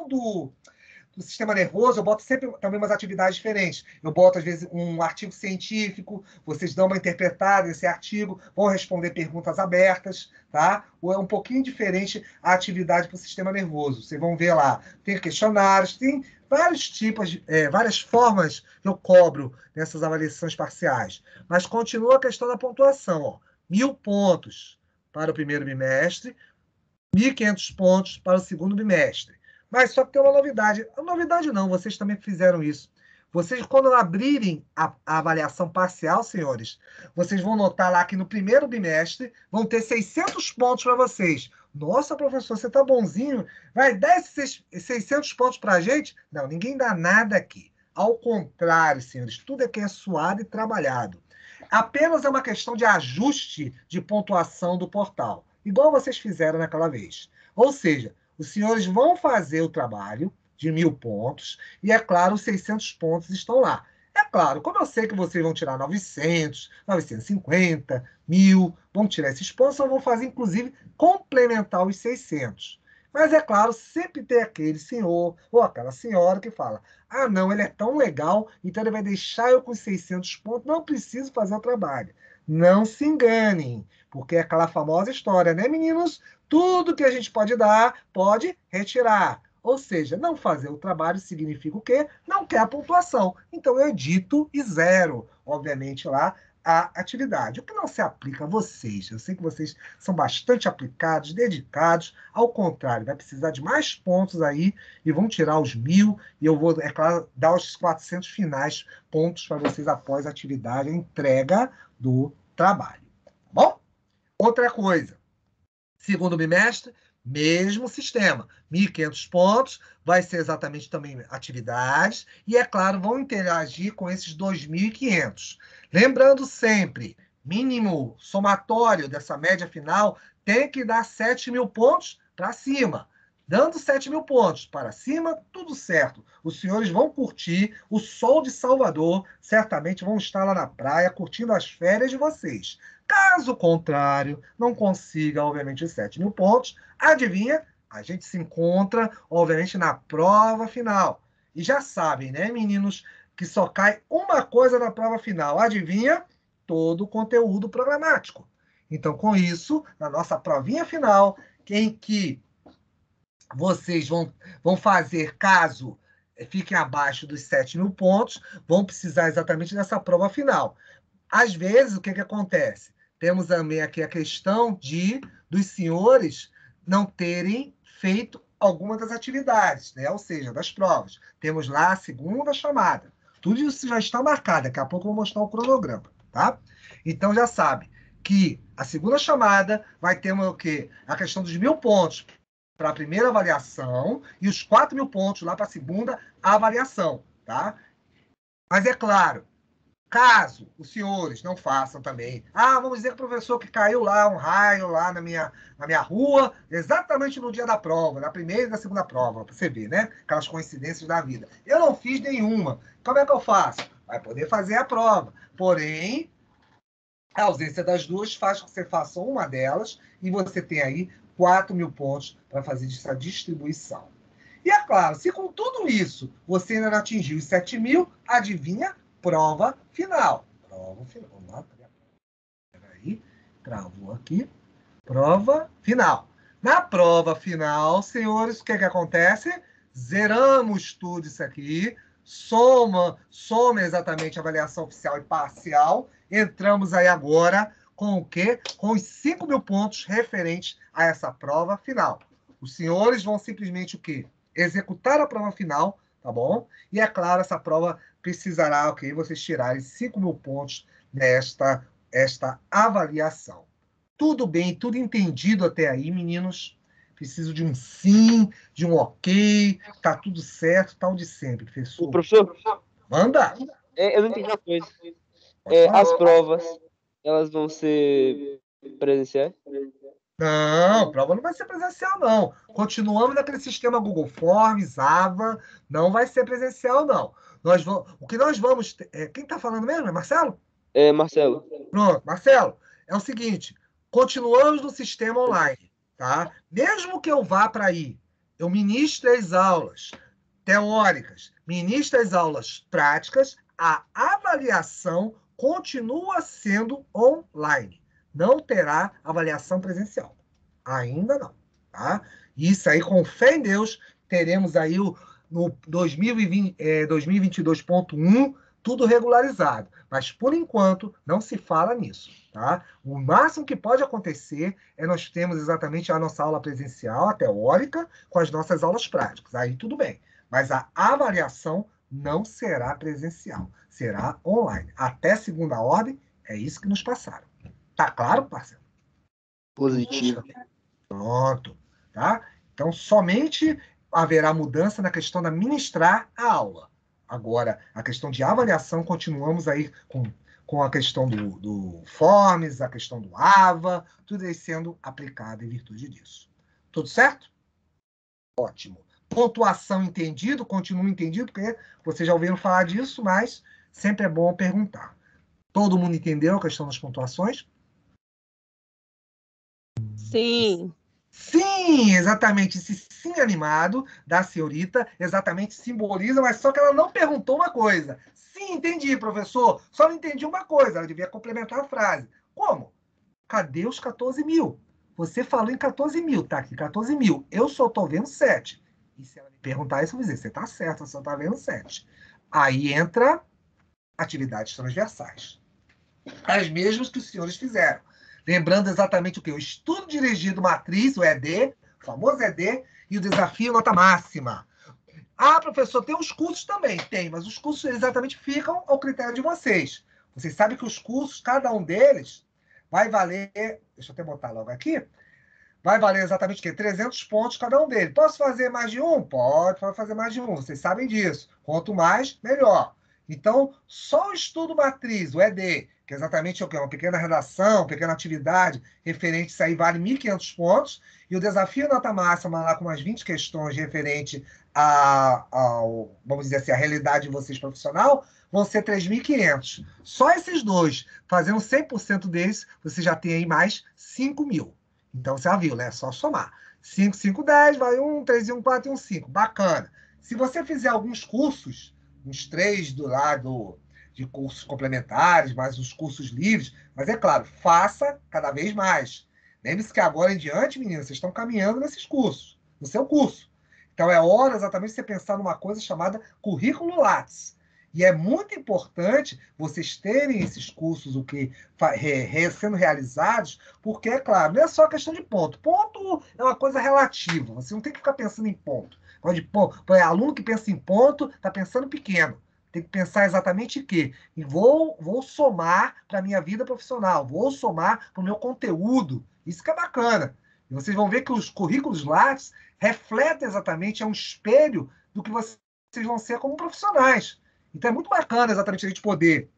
do sistema nervoso, eu boto sempre também umas atividades diferentes. Eu boto, às vezes, um artigo científico, vocês dão uma interpretada nesse artigo, vão responder perguntas abertas, tá? Ou é um pouquinho diferente a atividade para o sistema nervoso. Vocês vão ver lá, tem questionários, tem vários tipos, várias formas que eu cobro nessas avaliações parciais. Mas continua a questão da pontuação, ó. 1.000 pontos para o primeiro bimestre, 1.500 pontos para o segundo bimestre. Mas só que tem uma novidade. Novidade não, vocês também fizeram isso. Vocês, quando abrirem a avaliação parcial, senhores, vocês vão notar lá que no primeiro bimestre vão ter 600 pontos para vocês. Nossa, professor, você está bonzinho. Vai dar esses 600 pontos para a gente? Não, ninguém dá nada aqui. Ao contrário, senhores, tudo aqui é suado e trabalhado. Apenas é uma questão de ajuste de pontuação do portal, igual vocês fizeram naquela vez. Ou seja, os senhores vão fazer o trabalho de 1.000 pontos e, é claro, os 600 pontos estão lá. É claro, como eu sei que vocês vão tirar 900, 950, 1.000, vão tirar esses pontos, eu vou fazer, inclusive, complementar os 600. Mas, é claro, sempre tem aquele senhor ou aquela senhora que fala: ah, não, ele é tão legal, então ele vai deixar eu com 600 pontos, não preciso fazer o trabalho. Não se enganem, porque é aquela famosa história, né, meninos? Tudo que a gente pode dar, pode retirar. Ou seja, não fazer o trabalho significa o quê? Não quer a pontuação. Então, eu edito e zero, obviamente, lá a atividade. O que não se aplica a vocês? Eu sei que vocês são bastante aplicados, dedicados. Ao contrário, vai precisar de mais pontos aí e vão tirar os 1.000 e eu vou, é claro, dar os 400 finais pontos para vocês após a atividade, a entrega do trabalho. Tá bom? Outra coisa. Segundo bimestre, mesmo sistema. 1.500 pontos, vai ser exatamente também atividades, e, é claro, vão interagir com esses 2.500. Lembrando sempre, mínimo somatório dessa média final tem que dar 7.000 pontos para cima. Dando 7.000 pontos para cima, tudo certo. Os senhores vão curtir o sol de Salvador, certamente vão estar lá na praia curtindo as férias de vocês. Caso contrário, não consiga, obviamente, os 7.000 pontos, adivinha? A gente se encontra, obviamente, na prova final. E já sabem, né, meninos, que só cai uma coisa na prova final. Adivinha? Todo o conteúdo programático. Então, com isso, na nossa provinha final, em que vocês vão fazer, caso fiquem abaixo dos 7.000 pontos, vão precisar exatamente dessa prova final. Às vezes, o que acontece? Temos também aqui a questão dos senhores não terem feito alguma das atividades, né? Ou seja, das provas. Temos lá a segunda chamada. Tudo isso já está marcado. Daqui a pouco eu vou mostrar o cronograma, tá? Então, já sabe que a segunda chamada vai ter o quê? A questão dos 1.000 pontos para a primeira avaliação e os 4.000 pontos lá para a segunda avaliação, tá? Mas, é claro, caso os senhores não façam também, vamos dizer que o professor que caiu lá, um raio lá na minha rua, exatamente no dia da prova, na primeira e na segunda prova, para você ver, né? Aquelas coincidências da vida. Eu não fiz nenhuma. Como é que eu faço? Vai poder fazer a prova. Porém, a ausência das duas faz com que você faça uma delas e você tem aí 4.000 pontos para fazer essa distribuição. E, é claro, se com tudo isso você ainda não atingiu os 7.000, adivinha? Prova final. Prova final. Vamos lá. Peraí. Travou aqui. Prova final. Na prova final, senhores, o que acontece? Zeramos tudo isso aqui. Soma exatamente a avaliação oficial e parcial. Entramos aí agora com o quê? Com os 5.000 pontos referentes a essa prova final. Os senhores vão simplesmente o quê? Executar a prova final, tá bom? E, é claro, essa prova precisará, ok, vocês tirarem 5.000 pontos nesta avaliação. Tudo bem, tudo entendido até aí, meninos? Preciso de um sim, de um ok, tá tudo certo, tal de sempre, O professor. professor, Manda! eu não entendi uma coisa. Pode falar. As provas, elas vão ser presenciais? Não, prova não vai ser presencial, não. Continuamos naquele sistema Google Forms, Ava, não vai ser presencial, não. O que nós vamos... quem está falando mesmo? É Marcelo? Marcelo. Pronto, Marcelo, é o seguinte, continuamos no sistema online, tá? Mesmo que eu vá para aí, eu ministre as aulas teóricas, ministre as aulas práticas, a avaliação continua sendo online. Não terá avaliação presencial. Ainda não, tá? Isso aí, com fé em Deus, teremos aí no 2022.1 tudo regularizado. Mas, por enquanto, não se fala nisso, tá? O máximo que pode acontecer é nós termos exatamente a nossa aula presencial, a teórica, com as nossas aulas práticas. Aí tudo bem. Mas a avaliação não será presencial, será online. Até segunda ordem, é isso que nos passaram. Tá claro, parceiro? Positivo. Pronto, tá? Então, somente haverá mudança na questão da ministrar a aula. Agora, a questão de avaliação, continuamos aí com a questão do Forms, a questão do AVA, tudo aí sendo aplicado em virtude disso. Tudo certo? Ótimo. Pontuação entendido, continua entendido, porque vocês já ouviram falar disso, mas sempre é bom perguntar. Todo mundo entendeu a questão das pontuações? Sim. Sim, exatamente. Esse sim animado da senhorita exatamente simboliza, mas só que ela não perguntou uma coisa. Sim, entendi, professor. Só não entendi uma coisa. Ela devia complementar a frase. Como? Cadê os 14 mil? Você falou em 14 mil, tá aqui 14 mil. Eu só tô vendo 7. E se ela me perguntar isso, eu vou dizer, você tá certo, você só tá vendo 7. Aí entra atividades transversais. As mesmas que os senhores fizeram. Lembrando exatamente o que? O estudo dirigido matriz, o ED, o famoso ED, e o desafio nota máxima. Ah, professor, tem os cursos também. Tem, mas os cursos exatamente ficam ao critério de vocês. Vocês sabem que os cursos, cada um deles, vai valer... Deixa eu até botar logo aqui. Vai valer exatamente o quê? 300 pontos cada um deles. Posso fazer mais de um? Pode fazer mais de um. Vocês sabem disso. Quanto mais, melhor. Então, só o estudo matriz, o ED, que é exatamente o quê? Uma pequena redação, uma pequena atividade referente, isso aí vale 1.500 pontos. E o desafio nota máxima, lá com umas 20 questões referente ao, vamos dizer assim, a realidade de vocês profissional, vão ser 3.500. Só esses dois, fazendo 100% deles, você já tem aí mais 5 mil. Então, você já viu, né? É só somar. 5, 5, 10, vai 1, 3, 1, 4 e 1, 5. Bacana. Se você fizer alguns cursos, uns 3 do lado de cursos complementares, mais os cursos livres, mas é claro, faça cada vez mais. Lembre-se que agora em diante, meninas, vocês estão caminhando nesses cursos, no seu curso. Então, é hora exatamente de você pensar numa coisa chamada currículo Lattes. E é muito importante vocês terem esses cursos sendo realizados, porque, é claro, não é só questão de ponto. Ponto é uma coisa relativa. Você não tem que ficar pensando em ponto. Aluno que pensa em ponto está pensando pequeno. Tem que pensar exatamente em quê? E vou somar para a minha vida profissional, vou somar para o meu conteúdo. Isso que é bacana. E vocês vão ver que os currículos Lattes refletem exatamente, é um espelho do que vocês vão ser como profissionais. Então é muito bacana exatamente a gente poder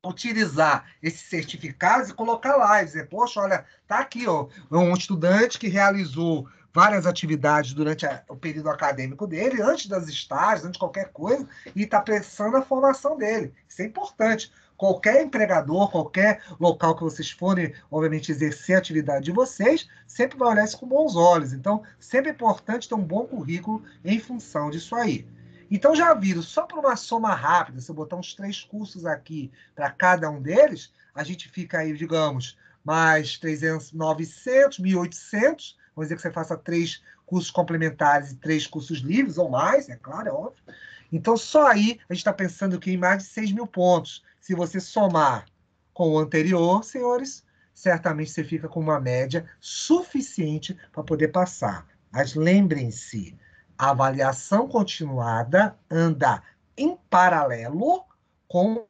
utilizar esses certificados e colocar lá e dizer, poxa, olha, tá aqui, ó, um estudante que realizou várias atividades durante o período acadêmico dele, antes das estágios, antes de qualquer coisa, e está pensando a formação dele. Isso é importante. Qualquer empregador, qualquer local que vocês forem, obviamente, exercer a atividade de vocês, sempre vai olhar isso com bons olhos. Então, sempre é importante ter um bom currículo em função disso aí. Então, já viram, só por uma soma rápida, se eu botar uns 3 cursos aqui para cada um deles, a gente fica aí, digamos, mais 300, 900, 1.800. Vamos dizer que você faça 3 cursos complementares e 3 cursos livres, ou mais, é claro, é óbvio. Então, só aí a gente está pensando que em mais de 6 mil pontos. Se você somar com o anterior, senhores, certamente você fica com uma média suficiente para poder passar. Mas lembrem-se, a avaliação continuada anda em paralelo com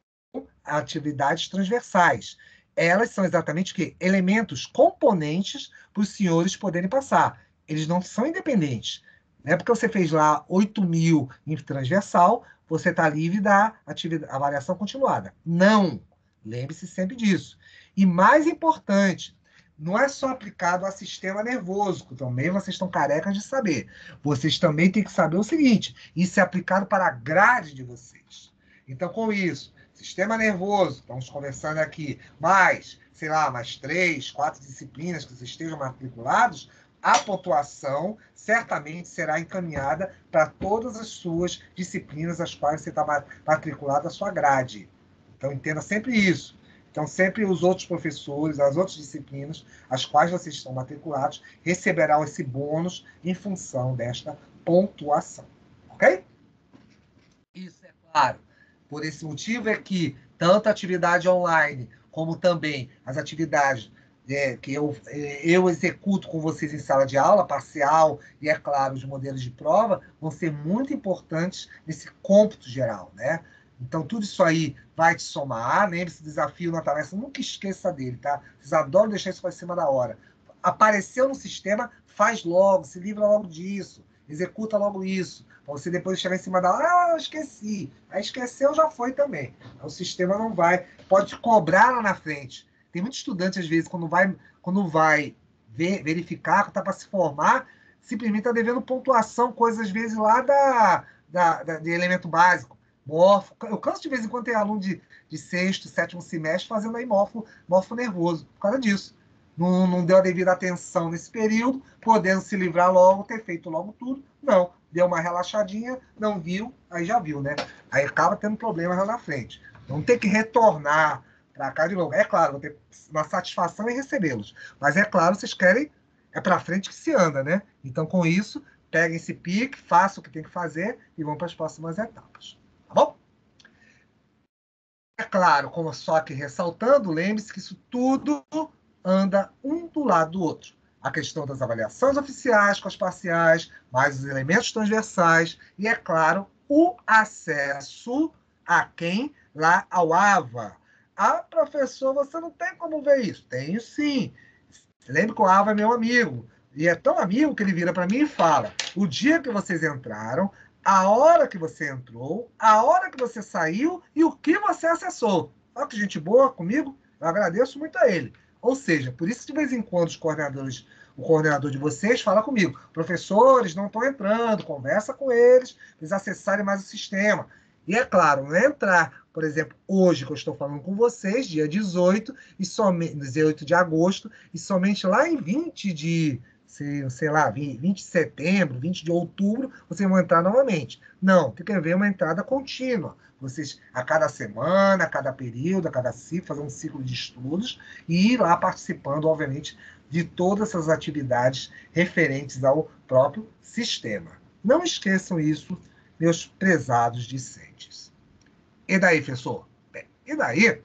atividades transversais. Elas são exatamente o quê? Elementos, componentes para os senhores poderem passar. Eles não são independentes. Não é porque você fez lá 8 mil em transversal, você está livre da avaliação continuada. Não. Lembre-se sempre disso. E mais importante, não é só aplicado ao sistema nervoso, que também vocês estão carecas de saber. Vocês também têm que saber o seguinte: isso é aplicado para a grade de vocês. Então, com isso, sistema nervoso, estamos conversando aqui, mais, sei lá, mais 3, 4 disciplinas que vocês estejam matriculados, a pontuação certamente será encaminhada para todas as suas disciplinas às quais você está matriculado a sua grade. Então, entenda sempre isso. Então, sempre os outros professores, as outras disciplinas, às quais vocês estão matriculados, receberão esse bônus em função desta pontuação. Ok? Isso é claro. Por esse motivo é que tanto a atividade online, como também as atividades que eu executo com vocês em sala de aula, parcial, e, é claro, os modelos de prova, vão ser muito importantes nesse cômputo geral, né? Então, tudo isso aí vai te somar. Lembre-se do desafio na tarefa, nunca esqueça dele, tá? Vocês adoram deixar isso para cima da hora. Apareceu no sistema, faz logo, se livra logo disso, executa logo isso. Para você depois chegar em cima da hora, eu esqueci. Aí esqueceu, já foi também. O sistema não vai, pode te cobrar lá na frente. Tem muito estudante, às vezes, quando vai verificar, que está para se formar, simplesmente está devendo pontuação, coisas, às vezes, lá de elemento básico. Morfo. Eu canso de vez em quando ter aluno de sexto, sétimo semestre fazendo aí morfo nervoso, por causa disso. Não deu a devida atenção nesse período, podendo se livrar logo, ter feito logo tudo. Não, deu uma relaxadinha, não viu, aí já viu, né? Aí acaba tendo problemas lá na frente. Vamos ter que retornar para cá de novo. É claro, vou ter uma satisfação em recebê-los. Mas é claro, vocês querem, é para frente que se anda, né? Então, com isso, peguem esse pique, façam o que tem que fazer e vão para as próximas etapas. Tá bom? É claro, como só que ressaltando, lembre-se que isso tudo anda um do lado do outro. A questão das avaliações oficiais com as parciais, mais os elementos transversais e, é claro, o acesso a quem? Lá ao AVA. Ah, professor, você não tem como ver isso? Tenho sim. Lembre que o AVA é meu amigo. E é tão amigo que ele vira para mim e fala: o dia que vocês entraram, a hora que você entrou, a hora que você saiu e o que você acessou. Olha que gente boa comigo. Eu agradeço muito a ele. Ou seja, por isso de vez em quando o coordenador de vocês fala comigo: professores não estão entrando, conversa com eles, para eles acessarem mais o sistema. E é claro, não é entrar, por exemplo, hoje que eu estou falando com vocês, dia 18, e somente 18 de agosto, e somente lá em 20 de, sei lá, 20 de setembro, 20 de outubro, vocês vão entrar novamente. Não, tem que haver uma entrada contínua. Vocês, a cada semana, a cada período, a cada ciclo, fazer um ciclo de estudos e ir lá participando, obviamente, de todas essas atividades referentes ao próprio sistema. Não esqueçam isso, meus prezados discentes. E daí, professor? Bem, e daí,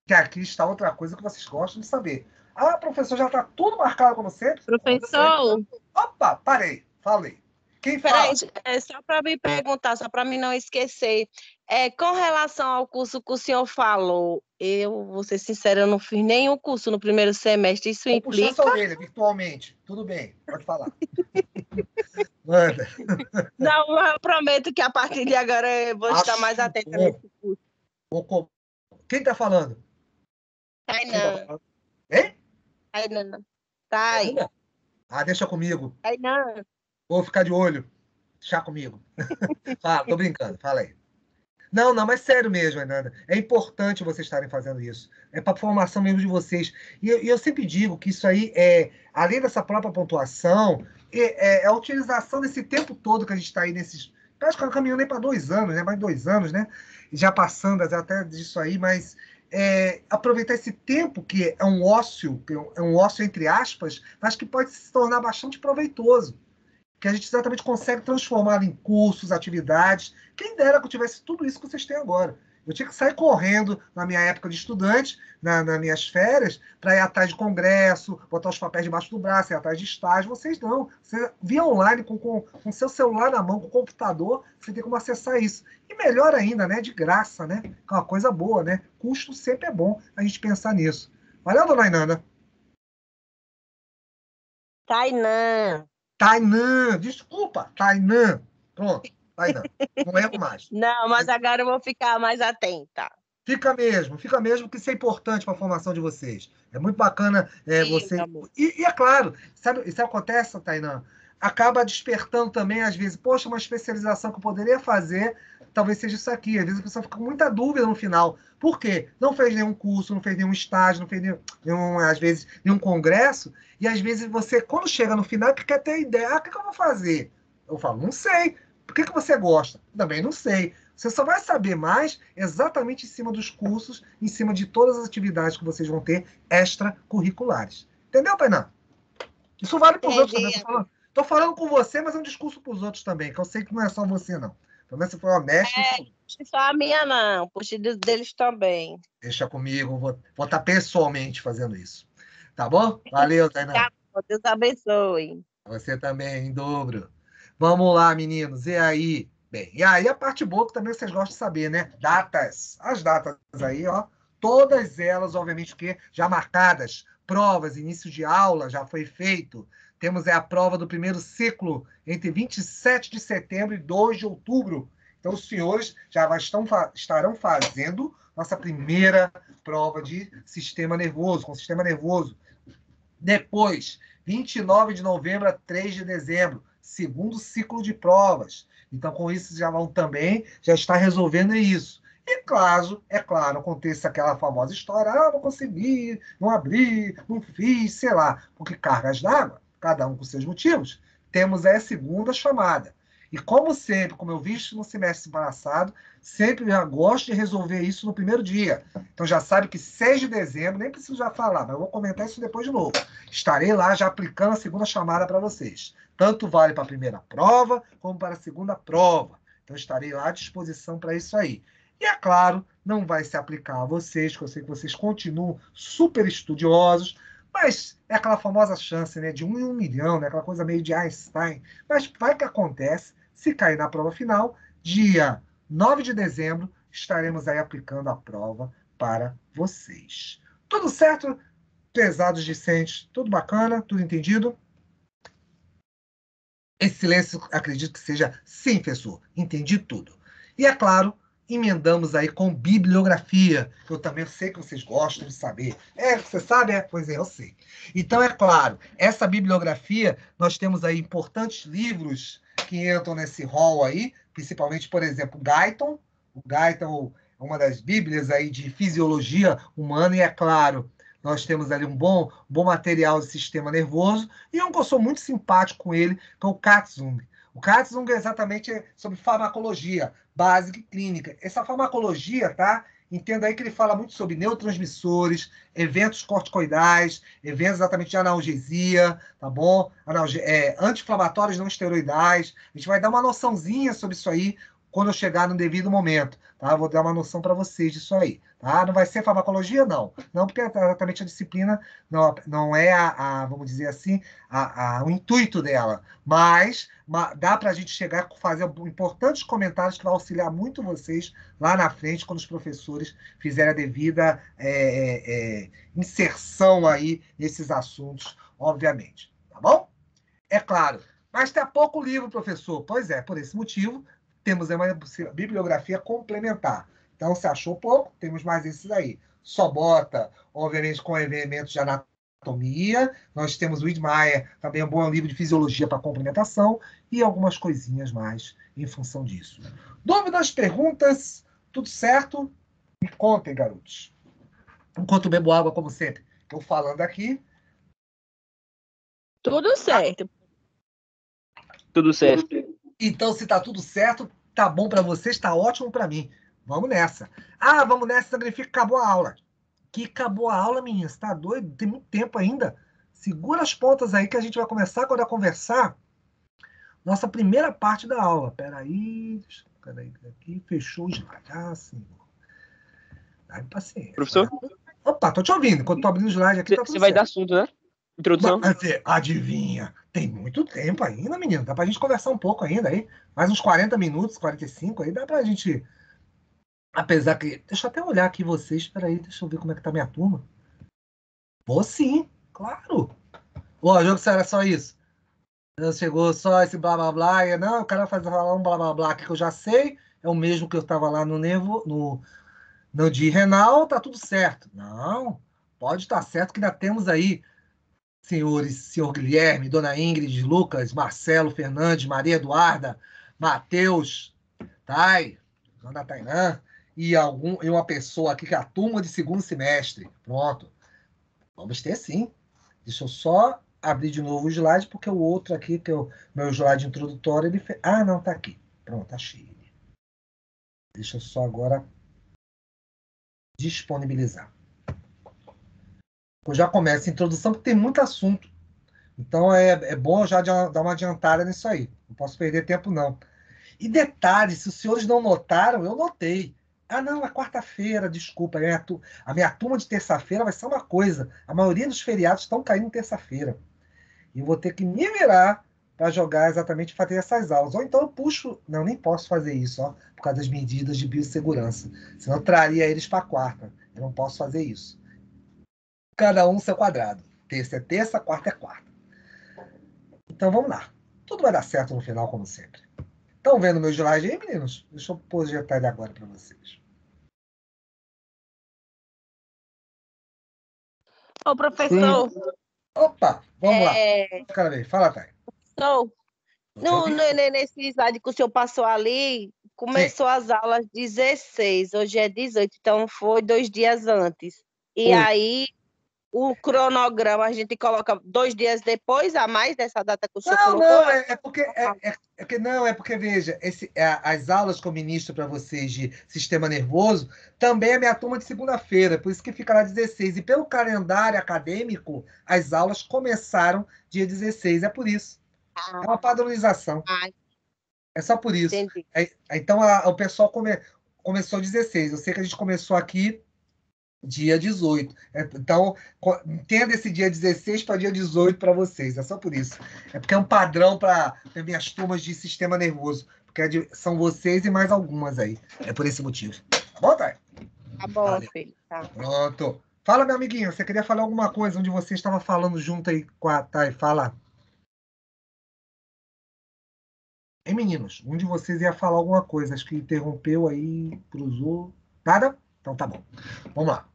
que aqui está outra coisa que vocês gostam de saber. Ah, professor, já está tudo marcado como sempre? Professor, Opa, parei, falei. Quem fala? peraí, só para me perguntar, só para mim não esquecer, com relação ao curso que o senhor falou, eu vou ser sincera, eu não fiz nenhum curso no primeiro semestre, isso Vou puxar implica... sua orelha virtualmente. Tudo bem, pode falar. Manda. Não, eu prometo que a partir de agora eu vou estar mais atenta nesse curso. Quem está falando? Tainan, Hein? Tainan, tá aí. Ah, deixa comigo. Tainan, Vou ficar de olho. Deixa comigo. Fala, tô brincando, fala aí. Não, mas sério mesmo, Ananda. É importante vocês estarem fazendo isso. É para a formação mesmo de vocês. E eu sempre digo que isso aí além dessa própria pontuação, é a utilização desse tempo todo que a gente está aí nesses. Acho que eu não caminhando nem para 2 anos, né? Mais 2 anos, né? Já passando até disso aí, mas aproveitar esse tempo que é um ócio, entre aspas, mas que pode se tornar bastante proveitoso. Que a gente exatamente consegue transformar em cursos, atividades. Quem dera que eu tivesse tudo isso que vocês têm agora. Eu tinha que sair correndo na minha época de estudante, nas minhas férias, para ir atrás de congresso, botar os papéis debaixo do braço, ir atrás de estágio. Vocês não. Você via online com seu celular na mão, com o computador, você tem como acessar isso. E melhor ainda, né? De graça, né? Que é uma coisa boa, né? Custo sempre é bom a gente pensar nisso. Valeu, dona Inanda? Tainan. Tainan, desculpa, Tainan. Pronto, Tainan. Não erro mais. Não, mas agora eu vou ficar mais atenta. Fica mesmo, que isso é importante para a formação de vocês. É muito bacana você. E é claro, sabe, isso acontece, Tainan? Acaba despertando também, às vezes, poxa, uma especialização que eu poderia fazer, talvez seja isso aqui. Às vezes a pessoa fica com muita dúvida no final. Por quê? Não fez nenhum curso, não fez nenhum estágio, não fez às vezes, nenhum congresso, e às vezes você, quando chega no final, que quer ter ideia, o que eu vou fazer? Eu falo, não sei. Por que você gosta? Também não sei. Você só vai saber mais exatamente em cima dos cursos, em cima de todas as atividades que vocês vão ter extracurriculares. Entendeu, Tainá? Isso vale para os outros também. Estou falando com você, mas é um discurso para os outros também, que eu sei que não é só você, não. Pelo menos você foi honesto. Só a minha não, puxa deles também. Deixa comigo, vou estar pessoalmente fazendo isso. Tá bom? Valeu, Tainá. Deus abençoe. Você também, em dobro. Vamos lá, meninos. E aí? Bem, e aí a parte boa que também vocês gostam de saber, né? Datas. As datas aí, ó. Todas elas, obviamente, que já marcadas. Provas, início de aula já foi feito. Temos a prova do primeiro ciclo entre 27 de setembro e 2 de outubro. Então, os senhores já estarão fazendo nossa primeira prova de sistema nervoso, com sistema nervoso. Depois, 29 de novembro a 3 de dezembro, segundo ciclo de provas. Então, com isso, já vão também, já está resolvendo isso. E é claro, aconteça aquela famosa história, não consegui, não abri, não fiz, sei lá, porque cargas d'água, cada um com seus motivos, temos aí a segunda chamada. E como sempre, como eu vi no semestre passado, sempre já gosto de resolver isso no primeiro dia. Então já sabe que 6 de dezembro, nem preciso já falar, mas eu vou comentar isso depois de novo. Estarei lá já aplicando a segunda chamada para vocês. Tanto vale para a primeira prova, como para a segunda prova. Então estarei lá à disposição para isso aí. E, é claro, não vai se aplicar a vocês, que eu sei que vocês continuam super estudiosos, mas é aquela famosa chance, né, de 1 em 1 milhão, né, aquela coisa meio de Einstein. Mas vai que acontece, se cair na prova final, dia 9 de dezembro, estaremos aí aplicando a prova para vocês. Tudo certo? Pesados discentes, tudo bacana, tudo entendido? Esse silêncio, acredito que seja sim, professor. Entendi tudo. E, é claro, emendamos aí com bibliografia, que eu também sei que vocês gostam de saber. Você sabe? Pois é, eu sei. Então, é claro, essa bibliografia, nós temos aí importantes livros que entram nesse rol aí, principalmente, por exemplo, Guyton. O Guyton é uma das bíblias aí de fisiologia humana, e, é claro, nós temos ali um bom material de sistema nervoso, e um que eu sou muito simpático com ele, que é o Katzung. O Katzung é exatamente sobre farmacologia básica e clínica. Essa farmacologia, tá? Entenda aí que ele fala muito sobre neurotransmissores, eventos corticoidais, eventos exatamente de analgesia, tá bom? Anti-inflamatórios não esteroidais. A gente vai dar uma noçãozinha sobre isso aí quando eu chegar no devido momento, tá? Eu vou dar uma noção para vocês disso aí, tá? Não vai ser farmacologia, não. Não, porque exatamente a disciplina não é vamos dizer assim, o intuito dela. Mas dá para a gente chegar a fazer importantes comentários que vão auxiliar muito vocês lá na frente, quando os professores fizerem a devida inserção aí nesses assuntos, obviamente. Tá bom? É claro. Mas tem pouco livro, professor. Pois é, por esse motivo, temos uma bibliografia complementar. Então, se achou pouco, temos mais esses aí. Só bota, obviamente, com elementos de anatomia. Nós temos o Widmeyer, também um bom livro de fisiologia para complementação, e algumas coisinhas mais em função disso. Dúvidas, perguntas? Tudo certo? Me contem, garotos. Enquanto bebo água, como sempre. Estou falando aqui. Tudo certo. Tudo certo. Então, se tá tudo certo, tá bom para vocês, tá ótimo para mim. Vamos nessa. Vamos nessa, significa que acabou a aula. Que acabou a aula, meninas, tá doido? Tem muito tempo ainda. Segura as pontas aí que a gente vai começar agora a conversar. Nossa primeira parte da aula. Peraí, aqui, fechou o slide. Senhor. Dá paciência. Professor? Opa, tô te ouvindo. Enquanto tô abrindo o slide aqui, tá tudo Você vai certo. dar assunto, né? Introdução? Adivinha? Tem muito tempo ainda, menino. Dá pra gente conversar um pouco ainda aí. Mais uns 40 minutos, 45 aí. Dá pra gente... Apesar que... Deixa eu até olhar aqui vocês. Espera aí, deixa eu ver como é que tá minha turma. Vou sim, claro. O jogo se era só isso. Chegou só esse blá blá blá. E, não, o cara vai falar um blá blá blá aqui que eu já sei. É o mesmo que eu tava lá no de renal. Tá tudo certo. Não, pode estar certo que ainda temos aí senhores, senhor Guilherme, dona Ingrid, Lucas, Marcelo, Fernandes, Maria Eduarda, Matheus, Thay, dona Tainã, e uma pessoa aqui que é a turma de segundo semestre. Pronto. Vamos ter sim. Deixa eu só abrir de novo o slide, porque o outro aqui, que é o meu slide introdutório, ele fez... não, tá aqui. Pronto, achei ele. Deixa eu só agora disponibilizar. Eu já começo a introdução, porque tem muito assunto. Então é bom já dar uma adiantada nisso aí. Não posso perder tempo, não. E detalhe, se os senhores não notaram, eu notei. Não, é quarta-feira, desculpa. A minha turma de terça-feira vai ser uma coisa. A maioria dos feriados estão caindo terça-feira. E eu vou ter que me virar para jogar exatamente fazer essas aulas. Ou então eu puxo... Não, nem posso fazer isso, ó, por causa das medidas de biossegurança. Senão eu traria eles para quarta. Eu não posso fazer isso. Cada um seu quadrado. Terça é terça, quarta é quarta. Então vamos lá. Tudo vai dar certo no final, como sempre. Estão vendo meu slide aí, meninos? Deixa eu projetar ele agora para vocês. Ô, professor. Opa, vamos lá. Cada vez. Fala, Thay. Professor, Nesse slide que o senhor passou ali, Sim. começou as aulas 16, hoje é 18, então foi 2 dias antes. E Foi. aí, o cronograma a gente coloca 2 dias depois, a mais dessa data que o senhor colocou? Não, é porque, veja, as aulas que eu ministro para vocês de sistema nervoso também é minha turma de segunda-feira, por isso que fica lá 16. E pelo calendário acadêmico, as aulas começaram dia 16, é por isso. É uma padronização, Ah, é só por isso. entendi. Então, o pessoal começou 16. Eu sei que a gente começou aqui dia 18. Então, entenda esse dia 16 para dia 18 para vocês. É só por isso. É porque é um padrão para minhas turmas de sistema nervoso. Porque são vocês e mais algumas aí. É por esse motivo. Tá bom, Thay? Tá bom, Valeu. filho. Tá. Pronto. Fala, meu amiguinho. Você queria falar alguma coisa onde você estava falando junto aí com a Thay? Fala. Hein, meninos? Um de vocês ia falar alguma coisa. Acho que interrompeu aí, cruzou. Nada? Então tá bom. Vamos lá.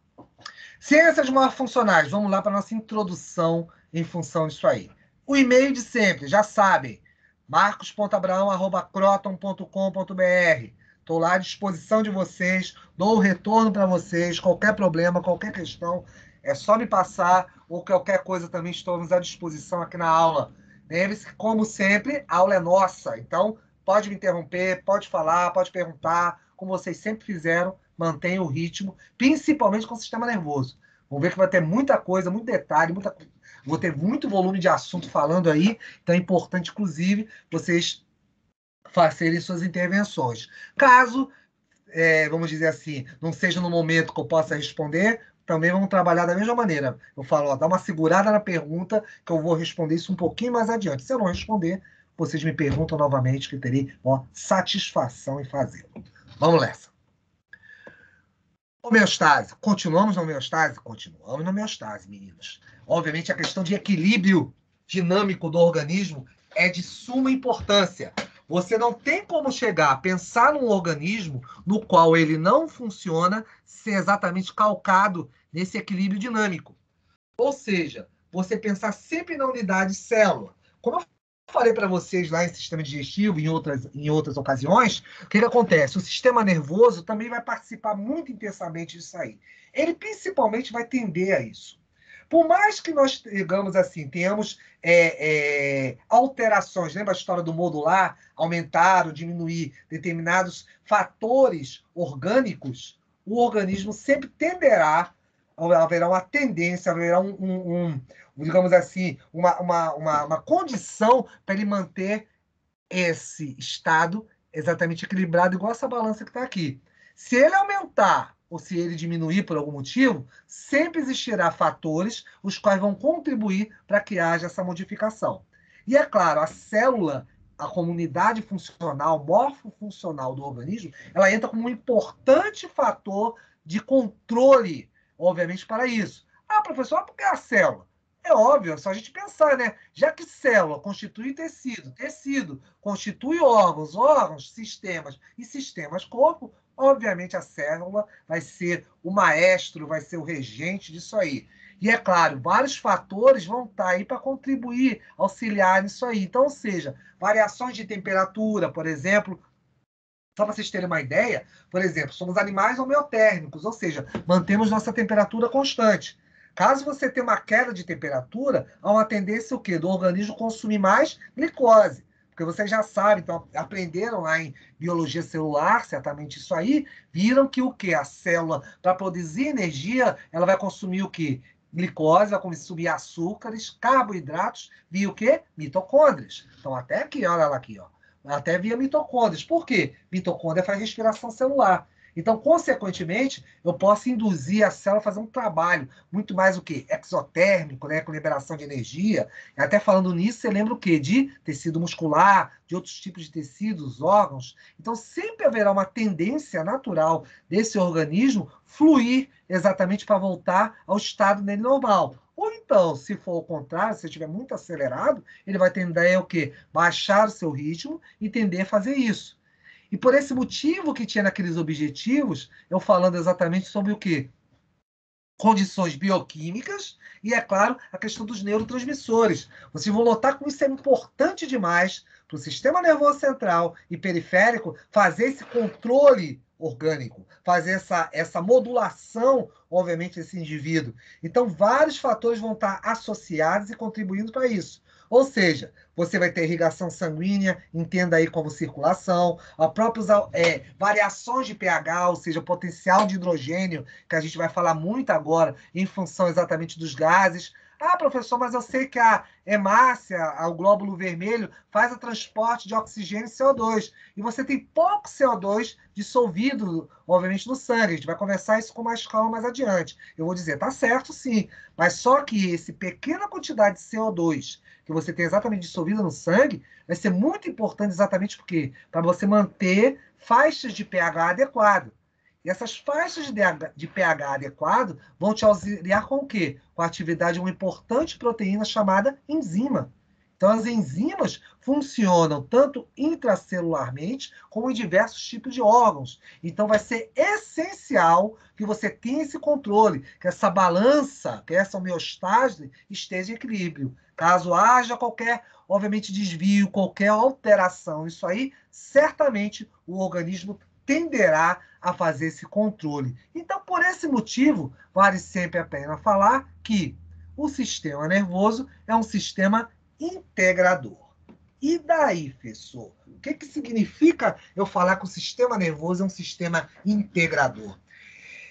Ciências morfuncionais, vamos lá para a nossa introdução em função disso aí. O e-mail de sempre, já sabem, marcos.abraão@croton.com.br. Estou lá à disposição de vocês, dou o retorno para vocês, qualquer problema, qualquer questão, é só me passar, ou qualquer coisa também estamos à disposição aqui na aula. Lembre-se que, como sempre, a aula é nossa, então pode me interromper, pode falar, pode perguntar, como vocês sempre fizeram, mantenha o ritmo, principalmente com o sistema nervoso. Vamos ver que vai ter muita coisa, muito detalhe, vou ter muito volume de assunto falando aí, então é importante, inclusive, vocês fazerem suas intervenções. Caso, vamos dizer assim, não seja no momento que eu possa responder, também vamos trabalhar da mesma maneira. Eu falo, dá uma segurada na pergunta, que eu vou responder isso um pouquinho mais adiante. Se eu não responder, vocês me perguntam novamente, que eu terei satisfação em fazer. Vamos nessa. Homeostase. Continuamos na homeostase? Continuamos na homeostase, meninos. Obviamente, a questão de equilíbrio dinâmico do organismo é de suma importância. Você não tem como chegar a pensar num organismo no qual ele não funciona ser exatamente calcado nesse equilíbrio dinâmico. Ou seja, você pensar sempre na unidade célula. Como eu falei para vocês lá em sistema digestivo, em outras ocasiões, o que acontece? O sistema nervoso também vai participar muito intensamente disso aí. Ele principalmente vai tender a isso. Por mais que nós, digamos assim, tenhamos alterações, lembra a história do modular, aumentar ou diminuir determinados fatores orgânicos, o organismo sempre tenderá, haverá uma tendência, haverá digamos assim, uma condição para ele manter esse estado exatamente equilibrado, igual essa balança que está aqui. Se ele aumentar ou se ele diminuir por algum motivo, sempre existirá fatores os quais vão contribuir para que haja essa modificação. E é claro, a célula, a comunidade funcional, morfofuncional do organismo, ela entra como um importante fator de controle, obviamente, para isso. Ah, professor, por que a célula? É óbvio, é só a gente pensar, né? Já que célula constitui tecido, tecido constitui órgãos, órgãos, sistemas e sistemas corpo, obviamente a célula vai ser o maestro, vai ser o regente disso aí. E é claro, vários fatores vão estar aí para contribuir, auxiliar nisso aí. Então, ou seja, variações de temperatura, por exemplo, só para vocês terem uma ideia, por exemplo, somos animais homeotérmicos, ou seja, mantemos nossa temperatura constante. Caso você tenha uma queda de temperatura, há uma tendência o quê? Do organismo consumir mais glicose. Porque vocês já sabem, então aprenderam lá em biologia celular, certamente isso aí, viram que o quê? A célula, para produzir energia, ela vai consumir o quê? Glicose, vai consumir açúcares, carboidratos, via o quê? Mitocôndrias. Então até aqui, olha lá aqui, ó. Até via mitocôndrias. Por quê? Mitocôndria faz respiração celular. Então, consequentemente, eu posso induzir a célula a fazer um trabalho muito mais o quê? Exotérmico, né? Com liberação de energia. E até falando nisso, você lembra o quê? De tecido muscular, de outros tipos de tecidos, órgãos. Então, sempre haverá uma tendência natural desse organismo fluir exatamente para voltar ao estado dele normal. Ou então, se for o contrário, se estiver muito acelerado, ele vai tender a o quê? Baixar o seu ritmo e tender a fazer isso. E por esse motivo que tinha naqueles objetivos, eu falando exatamente sobre o quê? Condições bioquímicas e, é claro, a questão dos neurotransmissores. Vocês vão notar como isso é importante demais, para o sistema nervoso central e periférico fazer esse controle orgânico, fazer essa modulação, obviamente, desse indivíduo. Então, vários fatores vão estar associados e contribuindo para isso. Ou seja, você vai ter irrigação sanguínea, entenda aí como circulação, a próprias variações de pH, ou seja, potencial de hidrogênio, que a gente vai falar muito agora, em função exatamente dos gases. Ah, professor, mas eu sei que a hemácia, o glóbulo vermelho, faz o transporte de oxigênio e CO2. E você tem pouco CO2 dissolvido, obviamente, no sangue. A gente vai conversar isso com mais calma mais adiante. Eu vou dizer, tá certo, sim. Mas só que essa pequena quantidade de CO2 que você tem exatamente dissolvida no sangue vai ser muito importante exatamente porque para você manter faixas de pH adequado. E essas faixas de pH adequado vão te auxiliar com o quê? Com a atividade de uma importante proteína chamada enzima. Então, as enzimas funcionam tanto intracelularmente como em diversos tipos de órgãos. Então, vai ser essencial que você tenha esse controle, que essa balança, que essa homeostase esteja em equilíbrio. Caso haja qualquer, obviamente, desvio, qualquer alteração, isso aí, certamente o organismo tenderá a fazer esse controle. Então, por esse motivo, vale sempre a pena falar que o sistema nervoso é um sistema integrador. E daí, professor? O que significa eu falar que o sistema nervoso é um sistema integrador?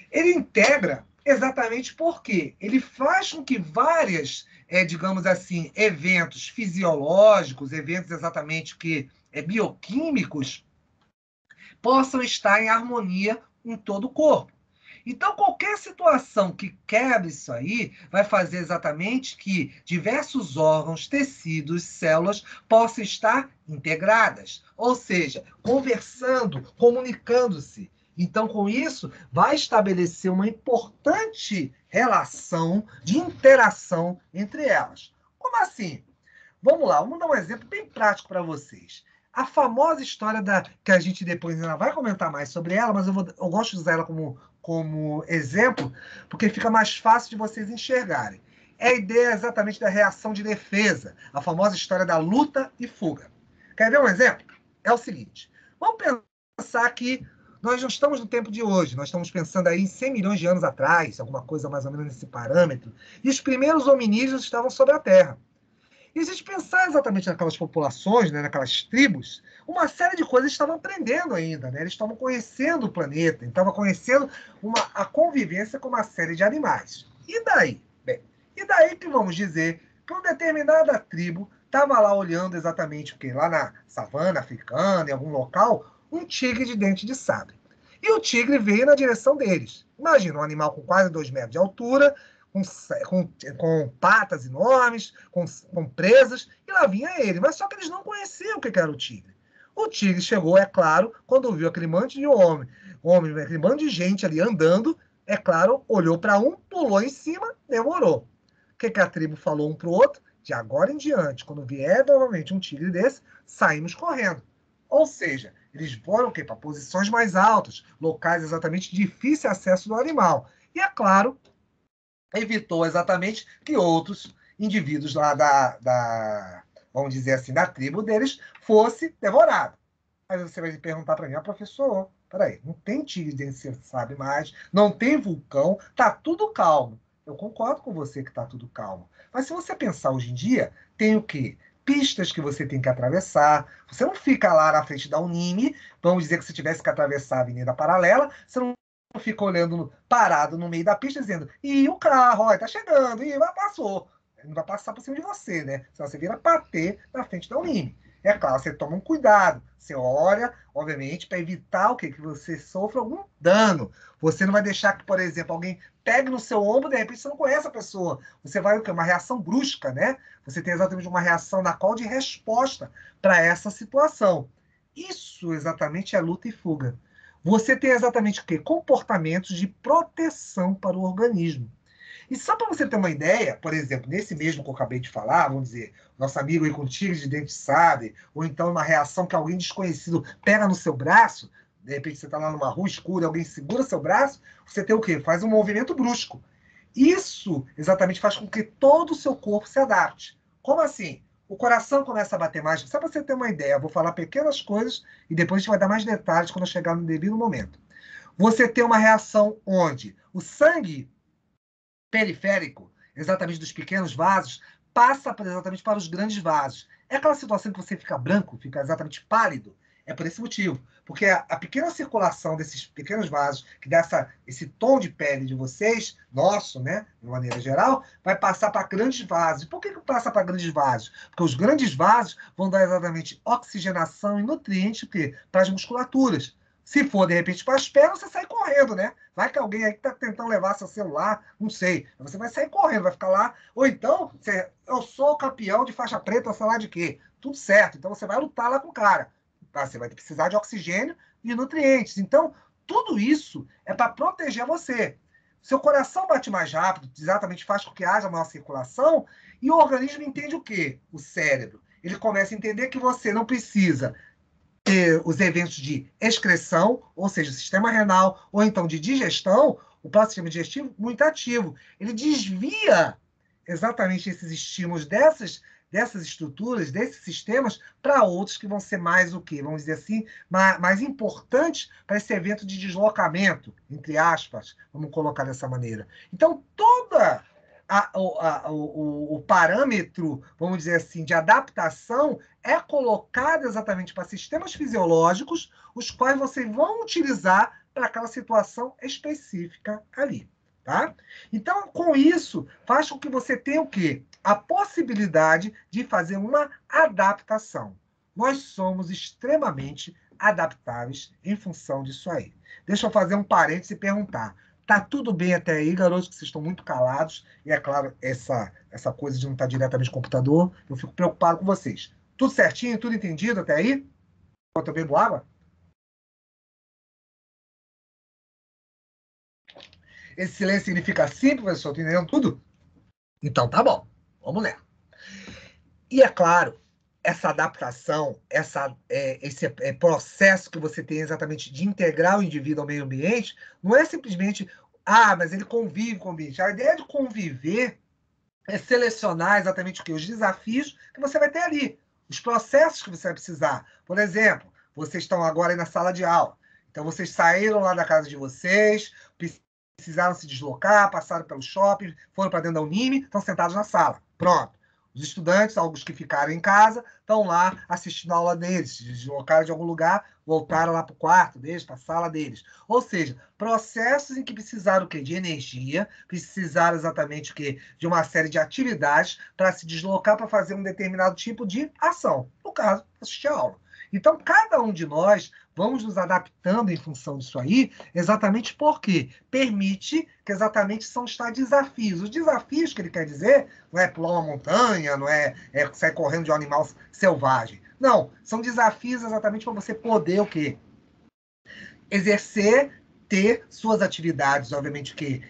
Ele integra exatamente porque ele faz com que várias, digamos assim, eventos fisiológicos, eventos exatamente bioquímicos, possam estar em harmonia em todo o corpo. Então, qualquer situação que quebre isso aí vai fazer exatamente que diversos órgãos, tecidos, células possam estar integradas, ou seja, conversando, comunicando-se. Então, com isso, vai estabelecer uma importante relação de interação entre elas. Como assim? Vamos lá, vamos dar um exemplo bem prático para vocês. A famosa história que a gente depois ainda vai comentar mais sobre ela, mas eu gosto de usar ela como exemplo, porque fica mais fácil de vocês enxergarem. É a ideia exatamente da reação de defesa, a famosa história da luta e fuga. Quer ver um exemplo? É o seguinte, vamos pensar que nós não estamos no tempo de hoje, nós estamos pensando aí em 100 milhões de anos atrás, alguma coisa mais ou menos nesse parâmetro, e os primeiros hominídeos estavam sobre a Terra. E se a gente pensar exatamente naquelas populações, né, naquelas tribos, uma série de coisas estavam aprendendo ainda, né? Eles estavam conhecendo o planeta, estavam conhecendo a convivência com uma série de animais. E daí? Bem, e daí que vamos dizer que uma determinada tribo estava lá olhando exatamente o quê? Lá na savana africana, em algum local, um tigre de dente de sabre. E o tigre veio na direção deles. Imagina um animal com quase 2 metros de altura, com patas enormes, com presas, e lá vinha ele. Mas só que eles não conheciam o que era o tigre. O tigre chegou, é claro, quando viu aquele monte de homem, aquele monte de gente ali andando, é claro, olhou para um, pulou em cima, demorou. O que a tribo falou um para o outro? De agora em diante, quando vier novamente um tigre desse, saímos correndo. Ou seja, eles foram para posições mais altas, locais exatamente de difícil acesso do animal. E, é claro, evitou exatamente que outros indivíduos lá vamos dizer assim, da tribo deles fosse devorado. Aí você vai perguntar para mim, professor, peraí, não tem tigre dentro, você sabe mais, não tem vulcão, tá tudo calmo. Eu concordo com você que tá tudo calmo. Mas se você pensar hoje em dia, tem o quê? Pistas que você tem que atravessar. Você não fica lá na frente da Unime, vamos dizer que se tivesse que atravessar a Avenida Paralela, você não fica olhando parado no meio da pista dizendo, e o carro, ó, tá chegando, e passou. Ele não vai passar por cima de você, né? Senão você vira bater na frente da Unime. É claro, você toma um cuidado. Você olha, obviamente, para evitar que você sofra algum dano. Você não vai deixar que, por exemplo, alguém pegue no seu ombro, de repente você não conhece a pessoa. Você vai o quê? Uma reação brusca, né? Você tem exatamente uma reação na qual de resposta para essa situação. Isso exatamente é luta e fuga. Você tem exatamente o quê? Comportamentos de proteção para o organismo. E só para você ter uma ideia, por exemplo, nesse mesmo que eu acabei de falar, vamos dizer, nosso amigo aí com tigre de dente sabe, ou então uma reação que alguém desconhecido pega no seu braço, de repente você está lá numa rua escura, alguém segura seu braço, você tem o quê? Faz um movimento brusco. Isso exatamente faz com que todo o seu corpo se adapte. Como assim? o coração começa a bater mais. Só para você ter uma ideia, eu vou falar pequenas coisas e depois a gente vai dar mais detalhes quando eu chegar no devido momento. Você tem uma reação onde o sangue periférico, exatamente dos pequenos vasos, passa exatamente para os grandes vasos. É aquela situação que você fica branco, fica exatamente pálido. É por esse motivo. Porque a pequena circulação desses pequenos vasos, que dá esse tom de pele de vocês, nosso, né, de maneira geral, vai passar para grandes vasos. Por que passa para grandes vasos? Porque os grandes vasos vão dar exatamente oxigenação e nutrientes para as musculaturas. Se for, de repente, para as pernas, você sai correndo, né? Vai que alguém aí que está tentando levar seu celular, não sei. Você vai sair correndo, vai ficar lá. Ou então, eu sou campeão de faixa preta, sei lá de quê. Tudo certo. Então, você vai lutar lá com o cara. Tá? Você vai precisar de oxigênio e nutrientes. Então, tudo isso é para proteger você. Seu coração bate mais rápido, exatamente faz com que haja maior circulação, e o organismo entende o quê? O cérebro. Ele começa a entender que você não precisa ter os eventos de excreção, ou seja, sistema renal, ou então de digestão, o próprio sistema digestivo muito ativo. Ele desvia exatamente esses estímulos dessas estruturas, desses sistemas, para outros que vão ser mais o quê? Vamos dizer assim, mais importantes para esse evento de deslocamento, entre aspas, vamos colocar dessa maneira. Então, toda o parâmetro, vamos dizer assim, de adaptação é colocado exatamente para sistemas fisiológicos, os quais vocês vão utilizar para aquela situação específica ali. Tá? Então, com isso, faz com que você tenha o quê? A possibilidade de fazer uma adaptação. Nós somos extremamente adaptáveis em função disso aí. Deixa eu fazer um parênteses e perguntar. Tá tudo bem até aí, garotos, que vocês estão muito calados. E, é claro, essa coisa de não estar diretamente no computador, eu fico preocupado com vocês. Tudo certinho, tudo entendido até aí? Enquanto eu bebo água? Esse silêncio significa sim, professor? Estou entendendo tudo? Então tá bom, vamos lá. E é claro, essa adaptação, esse processo que você tem exatamente de integrar o indivíduo ao meio ambiente, não é simplesmente, mas ele convive com o ambiente. A ideia de conviver é selecionar exatamente o quê? Os desafios que você vai ter ali, os processos que você vai precisar. Por exemplo, vocês estão agora aí na sala de aula. Então, vocês saíram lá da casa de vocês, precisaram se deslocar, passaram pelo shopping, foram para dentro da Unime, estão sentados na sala. Pronto. Os estudantes, alguns que ficaram em casa, estão lá assistindo a aula deles, se deslocaram de algum lugar, voltaram lá para o quarto deles, para a sala deles. Ou seja, processos em que precisaram o quê? De energia, precisaram exatamente o quê? De uma série de atividades para se deslocar para fazer um determinado tipo de ação. No caso, assistir a aula. Então, cada um de nós vamos nos adaptando em função disso aí, exatamente porque permite que exatamente são os desafios. Os desafios que ele quer dizer não é pular uma montanha, não é sair correndo de um animal selvagem. Não, são desafios exatamente para você poder o quê? Exercer, ter suas atividades, obviamente, que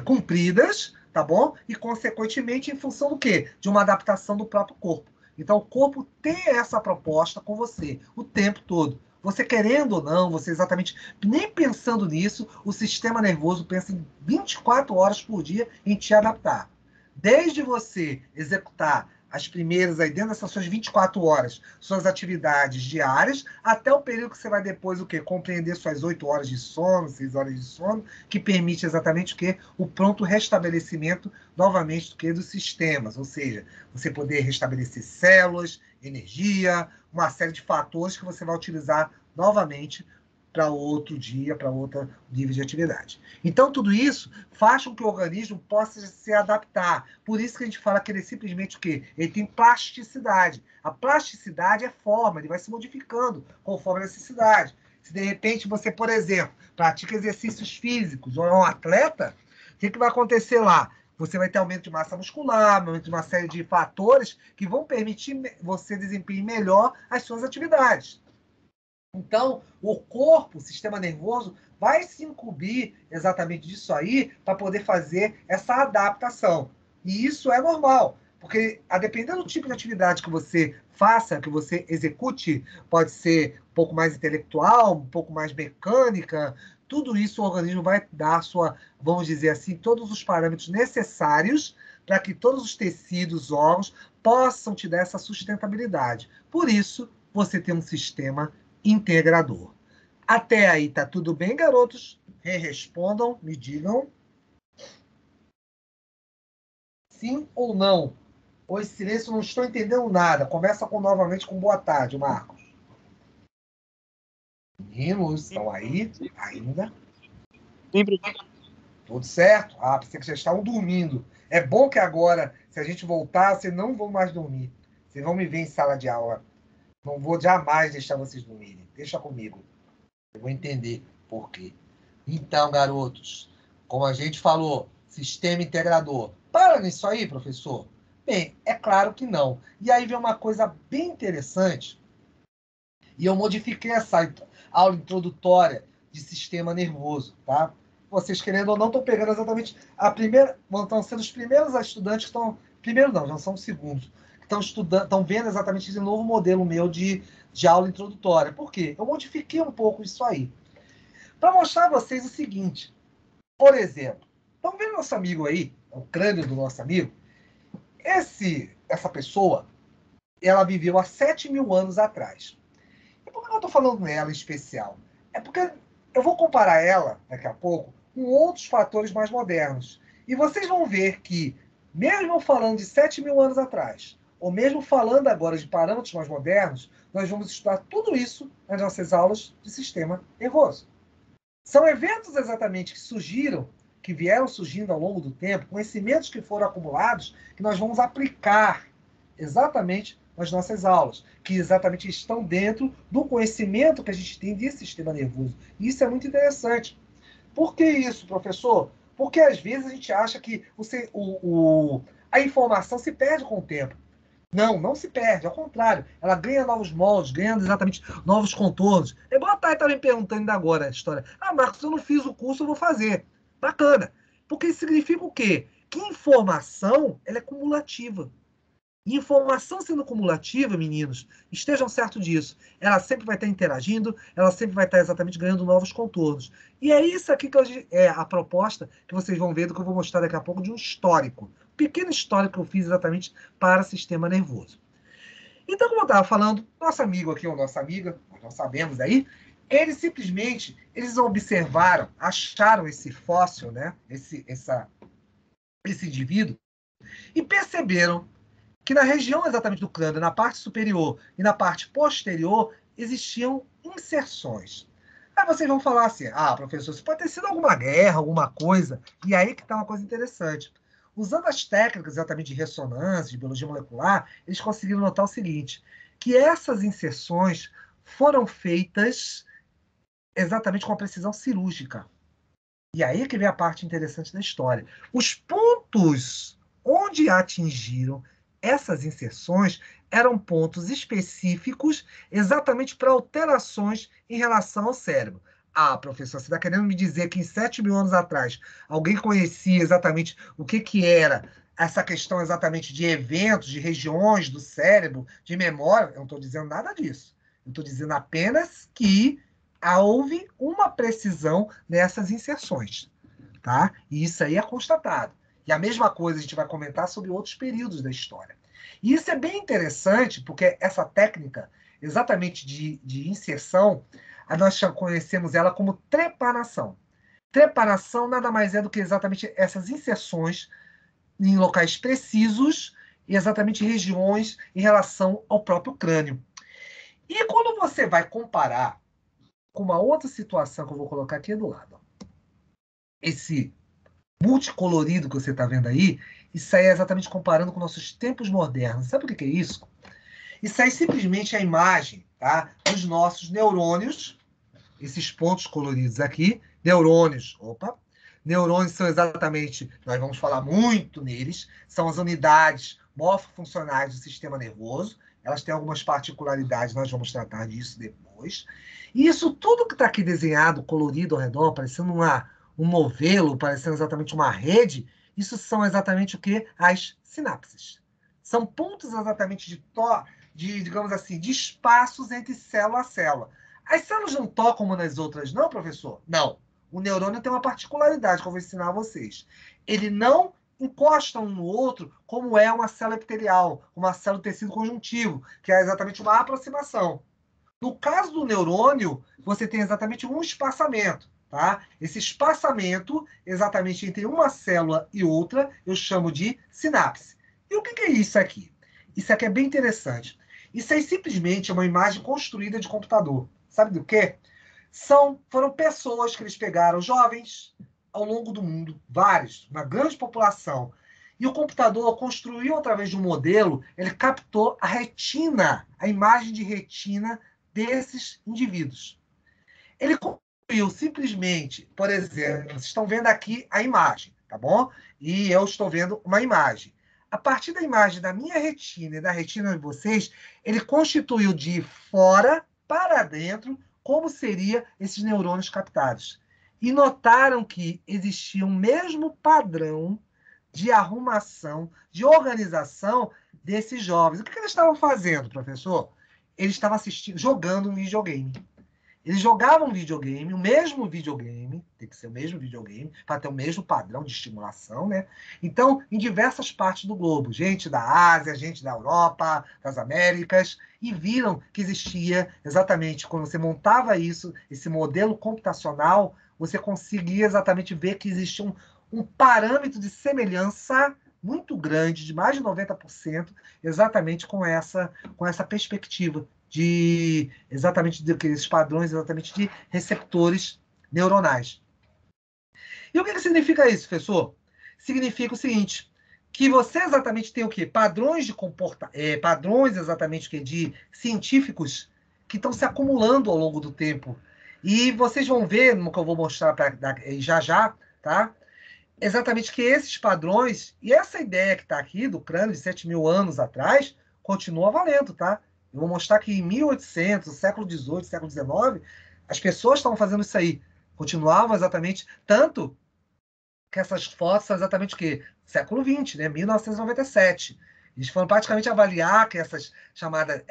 cumpridas, tá bom? E, consequentemente, em função do quê? De uma adaptação do próprio corpo. Então, o corpo tem essa proposta com você o tempo todo. Você querendo ou não, você exatamente nem pensando nisso, o sistema nervoso pensa em 24 horas por dia em te adaptar. Desde você executar as primeiras, aí dentro dessas suas 24 horas, suas atividades diárias, até o período que você vai depois o quê? Compreender suas 8 horas de sono, 6 horas de sono, que permite exatamente o quê? O pronto restabelecimento, novamente, do quê? Dos sistemas, ou seja, você poder restabelecer células, energia, uma série de fatores que você vai utilizar novamente para outro dia, para outro nível de atividade. Então, tudo isso faz com que o organismo possa se adaptar. Por isso que a gente fala que ele é simplesmente o quê? Ele tem plasticidade. A plasticidade é forma, ele vai se modificando conforme a necessidade. Se, de repente, você, por exemplo, pratica exercícios físicos ou é um atleta, o que vai acontecer lá? Você vai ter aumento de massa muscular, aumento de uma série de fatores que vão permitir você desempenhar melhor as suas atividades. Então, o corpo, o sistema nervoso, vai se incumbir exatamente disso aí para poder fazer essa adaptação. E isso é normal, porque a depender do tipo de atividade que você faça, que você execute, pode ser um pouco mais intelectual, um pouco mais mecânica, tudo isso o organismo vai dar vamos dizer assim, todos os parâmetros necessários para que todos os tecidos, órgãos possam te dar essa sustentabilidade. Por isso, você tem um sistema integrador. Até aí tá tudo bem, garotos? Respondam, me digam. Sim ou não? Oi, silêncio, não estou entendendo nada. Começa novamente com boa tarde, Marcos. Meninos, estão aí ainda? Sim, professor. Tudo certo? Ah, pensei que já estavam dormindo. É bom que agora, se a gente voltar, vocês não vão mais dormir. Vocês vão me ver em sala de aula. Não vou jamais deixar vocês dormirem. Deixa comigo. Eu vou entender por quê. Então, garotos, como a gente falou, sistema integrador. Para nisso aí, professor? Bem, é claro que não. E aí vem uma coisa bem interessante. E eu modifiquei essa aula introdutória de sistema nervoso, tá? Vocês, querendo ou não, estão pegando exatamente a primeira... Estão sendo os primeiros estudantes que estão... Primeiro não, já são os segundos. Que estão estudando, estão vendo exatamente esse novo modelo meu de aula introdutória. Por quê? Eu modifiquei um pouco isso aí. Para mostrar a vocês o seguinte. Por exemplo, estão vendo nosso amigo aí? O crânio do nosso amigo? Essa pessoa, ela viveu há 7.000 anos atrás. E por que eu estou falando nela em especial? É porque eu vou comparar ela, daqui a pouco, com outros fatores mais modernos. E vocês vão ver que, mesmo falando de 7.000 anos atrás, ou mesmo falando agora de parâmetros mais modernos, nós vamos estudar tudo isso nas nossas aulas de sistema nervoso. São eventos exatamente que surgiram, que vieram surgindo ao longo do tempo, conhecimentos que foram acumulados, que nós vamos aplicar exatamente nas nossas aulas, que exatamente estão dentro do conhecimento que a gente tem de sistema nervoso. E isso é muito interessante. Por que isso, professor? Porque às vezes a gente acha que a informação se perde com o tempo. Não, não se perde, ao contrário, ela ganha novos moldes, ganha exatamente novos contornos. É igual a Thay estava me perguntando ainda agora a história. Ah, Marcos, eu não fiz o curso, eu vou fazer. Bacana. Porque isso significa o quê? Que informação ela é cumulativa. E informação sendo cumulativa, meninos, estejam certos disso. Ela sempre vai estar interagindo, ela sempre vai estar exatamente ganhando novos contornos. E é isso aqui que é a proposta que vocês vão ver do que eu vou mostrar daqui a pouco de um histórico. Um pequeno histórico que eu fiz exatamente para o sistema nervoso. Então, como eu estava falando, nosso amigo aqui, ou nossa amiga, nós não sabemos aí, eles observaram, acharam esse fóssil, né? Esse indivíduo, e perceberam que na região exatamente do crânio, na parte superior e na parte posterior, existiam inserções. Aí vocês vão falar assim, ah, professor, isso pode ter sido alguma guerra, alguma coisa. E aí que está uma coisa interessante. Usando as técnicas exatamente de ressonância, de biologia molecular, eles conseguiram notar o seguinte, que essas inserções foram feitas exatamente com a precisão cirúrgica. E aí que vem a parte interessante da história. Os pontos onde atingiram essas inserções eram pontos específicos exatamente para alterações em relação ao cérebro. Ah, professor, você está querendo me dizer que em 7.000 anos atrás alguém conhecia exatamente o que era essa questão exatamente de eventos, de regiões do cérebro, de memória? Eu não estou dizendo nada disso. Eu estou dizendo apenas que houve uma precisão nessas inserções. Tá? E isso aí é constatado. E a mesma coisa a gente vai comentar sobre outros períodos da história. E isso é bem interessante, porque essa técnica, exatamente de inserção, nós conhecemos ela como trepanação. Trepanação nada mais é do que exatamente essas inserções em locais precisos e exatamente regiões em relação ao próprio crânio. E quando você vai comparar com uma outra situação que eu vou colocar aqui do lado, esse multicolorido que você está vendo aí, isso aí é exatamente comparando com nossos tempos modernos. Sabe o que é isso? Isso aí simplesmente é a imagem, tá, dos nossos neurônios, esses pontos coloridos aqui, neurônios, neurônios são exatamente, nós vamos falar muito neles, são as unidades morfofuncionais do sistema nervoso, elas têm algumas particularidades, nós vamos tratar disso depois. E isso tudo que está aqui desenhado, colorido ao redor, parecendo um novelo, parecendo exatamente uma rede, isso são exatamente o que? As sinapses. São pontos exatamente digamos assim, de espaços entre célula a célula. As células não tocam umas nas outras, não, professor? Não. O neurônio tem uma particularidade que eu vou ensinar a vocês. Ele não encostam um no outro, como é uma célula epitelial, uma célula do tecido conjuntivo, que é exatamente uma aproximação. No caso do neurônio, você tem exatamente um espaçamento. Tá? Esse espaçamento, exatamente entre uma célula e outra, eu chamo de sinapse. E o que é isso aqui? Isso aqui é bem interessante. Isso aí simplesmente é uma imagem construída de computador. Sabe do quê? Foram pessoas que eles pegaram, jovens, ao longo do mundo, vários, uma grande população. E o computador construiu, através de um modelo, ele captou a retina, a imagem de retina desses indivíduos. Ele construiu simplesmente, por exemplo, vocês estão vendo aqui a imagem, tá bom? E eu estou vendo uma imagem. A partir da imagem da minha retina e da retina de vocês, ele constituiu de fora para dentro como seriam esses neurônios captados. E notaram que existia um mesmo padrão de arrumação, de organização desses jovens. O que eles estavam fazendo, professor? Eles estavam jogando um videogame. Eles jogavam videogame, o mesmo videogame, tem que ser o mesmo videogame, para ter o mesmo padrão de estimulação, né? Então, em diversas partes do globo, gente da Ásia, gente da Europa, das Américas, e viram que existia exatamente, quando você montava isso, esse modelo computacional, você conseguia exatamente ver que existia um parâmetro de semelhança muito grande, de mais de 90%, exatamente com essa perspectiva de exatamente daqueles padrões, exatamente de receptores neuronais. E o que significa isso, professor? Significa o seguinte, que você exatamente tem o quê? Padrões de padrões exatamente de científicos que estão se acumulando ao longo do tempo. E vocês vão ver, no que eu vou mostrar já, tá? Exatamente que esses padrões, e essa ideia que está aqui do crânio de 7.000 anos atrás, continua valendo, tá? Eu vou mostrar que em 1800, século XVIII, século XIX, as pessoas estavam fazendo isso aí. Continuavam exatamente, tanto que essas fotos são exatamente o quê? Século XX, né? 1997. Eles foram praticamente avaliar que essa chamada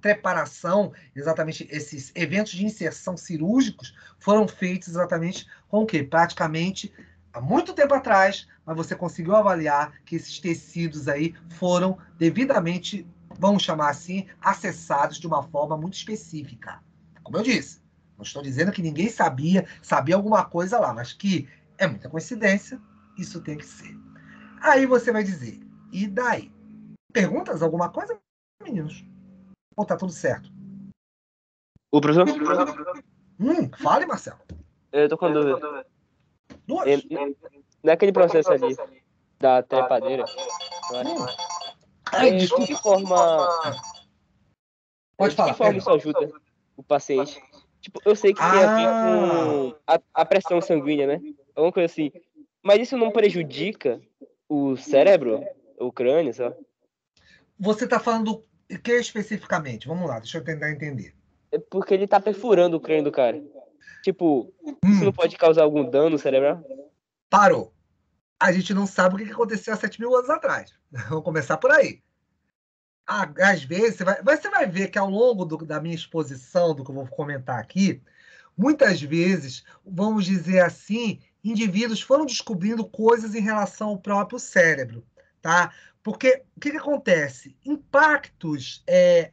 preparação, exatamente esses eventos de inserção cirúrgicos, foram feitos exatamente com o quê? Praticamente há muito tempo atrás, mas você conseguiu avaliar que esses tecidos aí foram devidamente, vamos chamar assim, acessados de uma forma muito específica. Como eu disse, não estou dizendo que ninguém sabia alguma coisa lá, mas que é muita coincidência, isso tem que ser. Aí você vai dizer, e daí? Perguntas? Alguma coisa, meninos? Ou tá tudo certo? O professor? Fale, Marcelo. Eu tô com dúvida. Duas? Naquele processo ali da trepadeira, Ai, de desculpa. que forma... Pode de falar. que forma isso ajuda o paciente? Tipo, eu sei que tem a ver com a pressão sanguínea, né? Alguma coisa assim. Mas isso não prejudica o cérebro, o crânio, sabe? Você está falando do que especificamente? Vamos lá, deixa eu tentar entender. É porque ele tá perfurando o crânio do cara. Tipo, isso não pode causar algum dano cerebral? Parou. A gente não sabe o que aconteceu há 7.000 anos atrás. Vamos começar por aí. Às vezes, você vai ver que ao longo da minha exposição, do que eu vou comentar aqui, muitas vezes, vamos dizer assim, indivíduos foram descobrindo coisas em relação ao próprio cérebro, tá? Porque o que acontece? Impactos,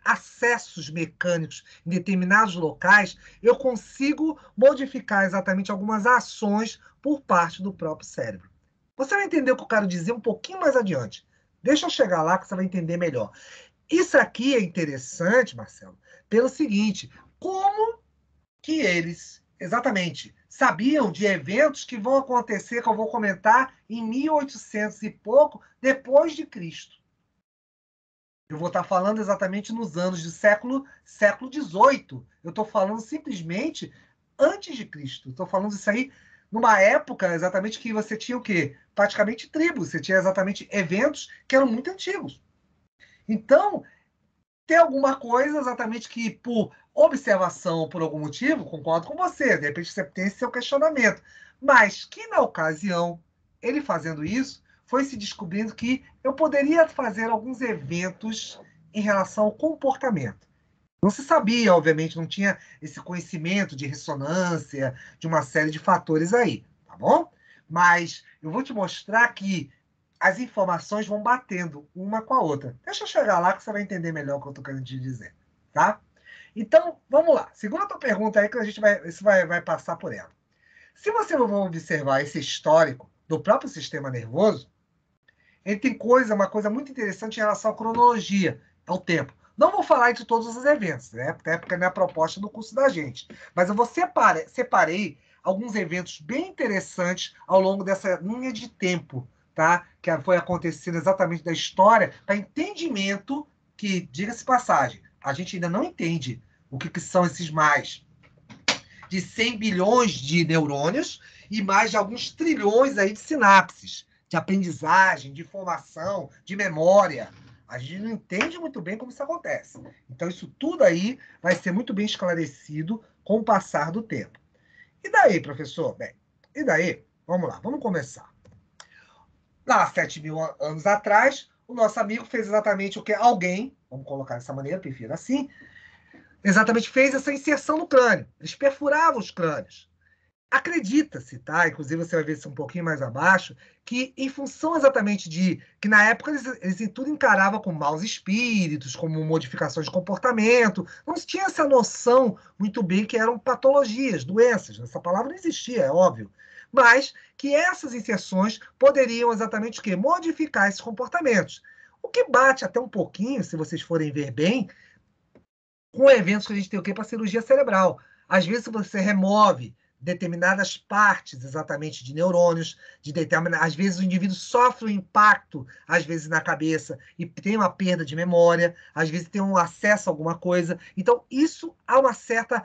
acessos mecânicos em determinados locais, eu consigo modificar exatamente algumas ações por parte do próprio cérebro. Você vai entender o que eu quero dizer um pouquinho mais adiante. Deixa eu chegar lá que você vai entender melhor. Isso aqui é interessante, Marcelo, pelo seguinte, como que eles, exatamente, sabiam de eventos que vão acontecer, que eu vou comentar, em 1800 e pouco, depois de Cristo. Eu vou estar falando exatamente nos anos do século XVIII. Eu estou falando simplesmente antes de Cristo. Estou falando isso aí numa época exatamente que você tinha o quê? Praticamente tribos. Você tinha exatamente eventos que eram muito antigos. Então, tem alguma coisa exatamente que, por observação, por algum motivo, concordo com você, de repente você tem esse seu questionamento, mas que na ocasião, ele fazendo isso, foi se descobrindo que eu poderia fazer alguns eventos em relação ao comportamento. Não se sabia, obviamente, não tinha esse conhecimento de ressonância, de uma série de fatores aí, tá bom? Mas eu vou te mostrar que as informações vão batendo uma com a outra. Deixa eu chegar lá que você vai entender melhor o que eu estou querendo te dizer, tá? Então, vamos lá. Segunda tua pergunta aí que a gente vai passar por ela. Se você for observar esse histórico do próprio sistema nervoso, ele tem uma coisa muito interessante em relação à cronologia, ao tempo. Não vou falar de todos os eventos, né? Até porque não é a proposta do curso da gente. Mas eu separei alguns eventos bem interessantes ao longo dessa linha de tempo, tá? Que foi acontecendo exatamente da história, para entendimento que, diga-se passagem, a gente ainda não entende o que são esses mais de 100 bilhões de neurônios e mais de alguns trilhões aí de sinapses, de aprendizagem, de formação, de memória. A gente não entende muito bem como isso acontece. Então, isso tudo aí vai ser muito bem esclarecido com o passar do tempo. E daí, professor? Bem, e daí? Vamos lá, vamos começar. Lá, 7 mil anos atrás, o nosso amigo fez exatamente o que alguém, vamos colocar dessa maneira, prefiro assim, exatamente fez essa inserção no crânio. Eles perfuravam os crânios. Acredita-se, tá? Inclusive você vai ver isso um pouquinho mais abaixo, que em função exatamente de que na época eles tudo encaravam como maus espíritos, como modificações de comportamento, não se tinha essa noção muito bem que eram patologias, doenças. Essa palavra não existia, é óbvio. Mas que essas inserções poderiam exatamente o quê? Modificar esses comportamentos. O que bate até um pouquinho, se vocês forem ver bem, com eventos que a gente tem o quê? Para cirurgia cerebral. Às vezes você remove determinadas partes exatamente de neurônios, às vezes o indivíduo sofre um impacto, às vezes na cabeça, e tem uma perda de memória, às vezes tem um acesso a alguma coisa. Então, isso há uma certa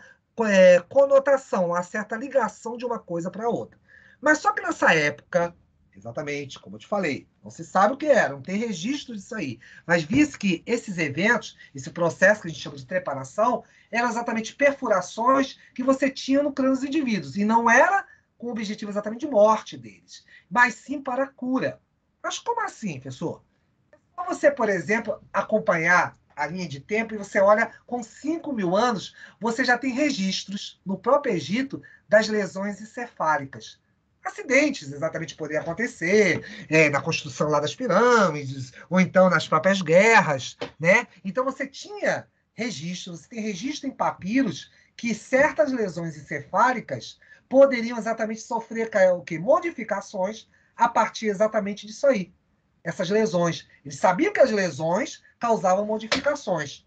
conotação, uma certa ligação de uma coisa para outra. Mas só que nessa época, exatamente, como eu te falei, não se sabe o que era, não tem registro disso aí. Mas visto que esses eventos, esse processo que a gente chama de trepanação, eram exatamente perfurações que você tinha no crânio dos indivíduos. E não era com o objetivo exatamente de morte deles, mas sim para a cura. Mas como assim, professor? Se você, por exemplo, acompanhar a linha de tempo e você olha com 5 mil anos, você já tem registros no próprio Egito das lesões encefálicas. Acidentes exatamente poderiam acontecer na construção lá das pirâmides, ou então nas próprias guerras, né? Então você tinha registros, você tem registro em papiros que certas lesões encefálicas poderiam exatamente sofrer o quê? Modificações a partir exatamente disso aí. Essas lesões. Eles sabiam que as lesões causavam modificações.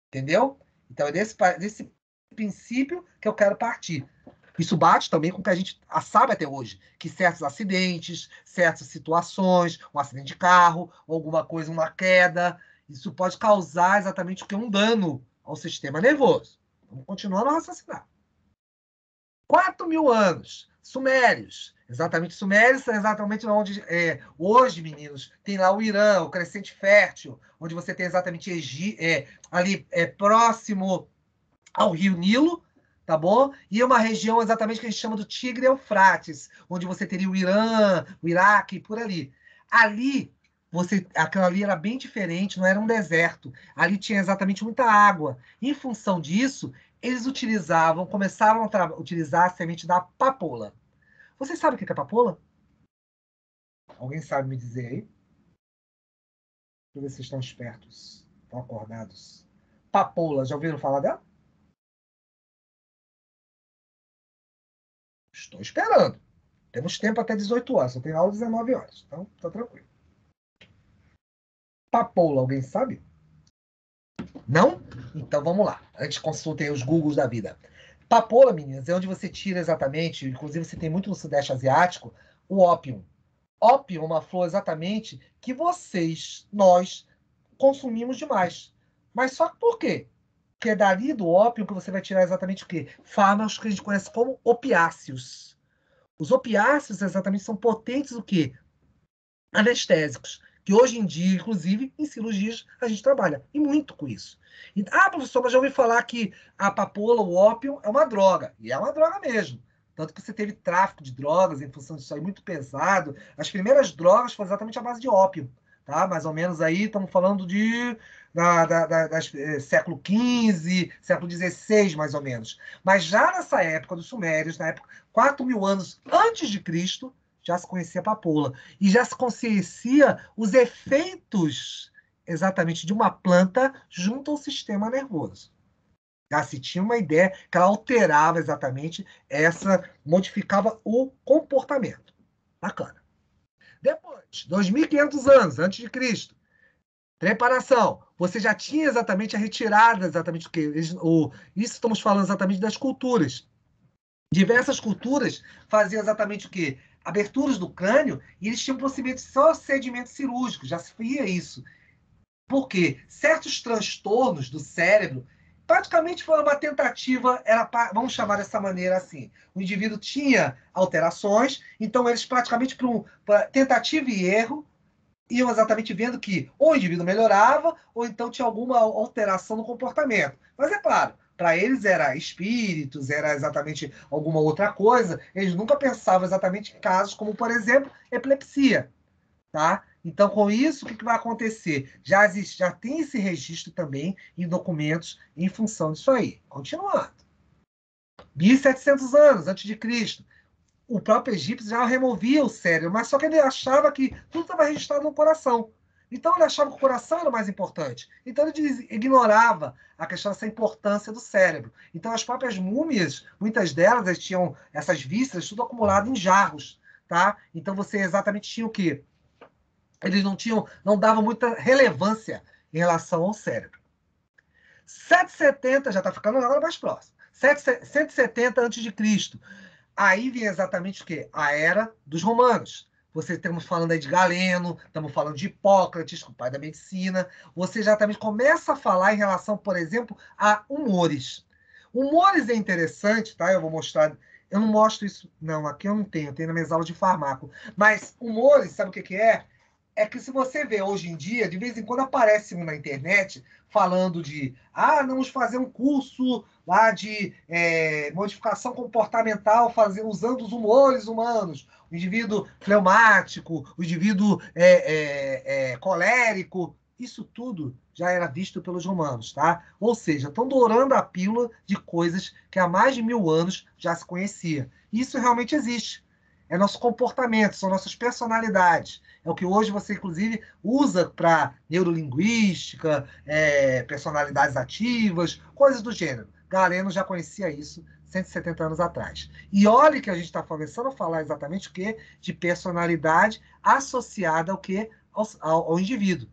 Entendeu? Então é desse princípio que eu quero partir. Isso bate também com o que a gente sabe até hoje, que certos acidentes, certas situações, um acidente de carro, alguma coisa, uma queda, isso pode causar exatamente o que? Um dano ao sistema nervoso. Vamos continuando a raciocinar. 4 mil anos, Sumérios. Exatamente, Sumérios são exatamente onde hoje, meninos, tem lá o Irã, o Crescente Fértil, onde você tem exatamente ali próximo ao Rio Nilo, tá bom? E uma região exatamente que a gente chama do Tigre Eufrates, onde você teria o Irã, o Iraque, por ali. Aquela ali era bem diferente, não era um deserto. Ali tinha exatamente muita água. Em função disso, eles começaram a utilizar a semente da papoula. Vocês sabem o que é papoula? Alguém sabe me dizer aí? Deixa eu ver se vocês estão espertos, estão acordados. Papoula, já ouviram falar dela? Estou esperando. Temos tempo até 18 horas. Eu tenho aula às 19 horas. Então, tá tranquilo. Papoula, alguém sabe? Não? Então, vamos lá. Antes, consultem os Googles da vida. Papoula, meninas, é onde você tira exatamente, inclusive você tem muito no Sudeste Asiático, o ópio. Ópio é uma flor exatamente que nós, consumimos demais. Mas só por quê? Porque é dali do ópio que você vai tirar exatamente o quê? Fármacos que a gente conhece como opiáceos. Os opiáceos exatamente são potentes o quê? Anestésicos. Que hoje em dia, inclusive, em cirurgias, a gente trabalha. E muito com isso. Professor, mas já ouvi falar que a papoula, o ópio, é uma droga. E é uma droga mesmo. Tanto que você teve tráfico de drogas em função disso aí muito pesado. As primeiras drogas foram exatamente a base de ópio. Tá? Mais ou menos aí, estamos falando de século XV, século XVI, mais ou menos. Mas já nessa época dos Sumérios, na época 4 mil anos antes de Cristo, já se conhecia a papoula. E já se conhecia os efeitos exatamente de uma planta junto ao sistema nervoso. Já se tinha uma ideia que ela alterava exatamente modificava o comportamento. Bacana. Depois, 2.500 anos antes de Cristo, preparação. Você já tinha exatamente a retirada, exatamente o que? Isso estamos falando exatamente das culturas. Diversas culturas faziam exatamente o quê? Aberturas do crânio, e eles tinham procedimentos só sedimentos cirúrgicos, já se via isso. Por quê? Certos transtornos do cérebro praticamente foi uma tentativa, vamos chamar dessa maneira assim. O indivíduo tinha alterações, então eles praticamente, para tentativa e erro, iam exatamente vendo que ou o indivíduo melhorava, ou então tinha alguma alteração no comportamento. Mas é claro, para eles era espíritos, era exatamente alguma outra coisa, eles nunca pensavam exatamente em casos como, por exemplo, epilepsia. Tá? Então, com isso, o que vai acontecer? Já tem esse registro também em documentos em função disso aí. Continuando. 1.700 anos antes de Cristo, o próprio egípcio já removia o cérebro, mas só que ele achava que tudo estava registrado no coração. Então, ele achava que o coração era o mais importante. Então, ele ignorava a questão dessa importância do cérebro. Então, as próprias múmias, muitas delas tinham essas vísceras tudo acumulado em jarros. Tá? Então, você exatamente tinha o quê? Eles não davam muita relevância em relação ao cérebro. 770, já está ficando agora mais próximo. 170 a.C. Aí vem exatamente o quê? A era dos romanos. Você estamos falando aí de Galeno, estamos falando de Hipócrates, o pai da medicina. Você exatamente começa a falar em relação, por exemplo, a humores. Humores é interessante, tá? Eu vou mostrar. Eu não mostro isso. Não, aqui eu não tenho nas minhas aulas de farmaco. Mas humores, sabe o que é? É que se você vê hoje em dia, de vez em quando aparece um na internet falando de vamos fazer um curso lá de modificação comportamental usando os humores humanos, o indivíduo fleumático, o indivíduo colérico. Isso tudo já era visto pelos romanos, tá? Ou seja, estão dourando a pílula de coisas que há mais de 1.000 anos já se conhecia. Isso realmente existe. É nosso comportamento, são nossas personalidades. É o que hoje você, inclusive, usa para neurolinguística, personalidades ativas, coisas do gênero. Galeno já conhecia isso 170 anos atrás. E olha que a gente está começando a falar exatamente o quê? De personalidade associada ao quê? Ao indivíduo.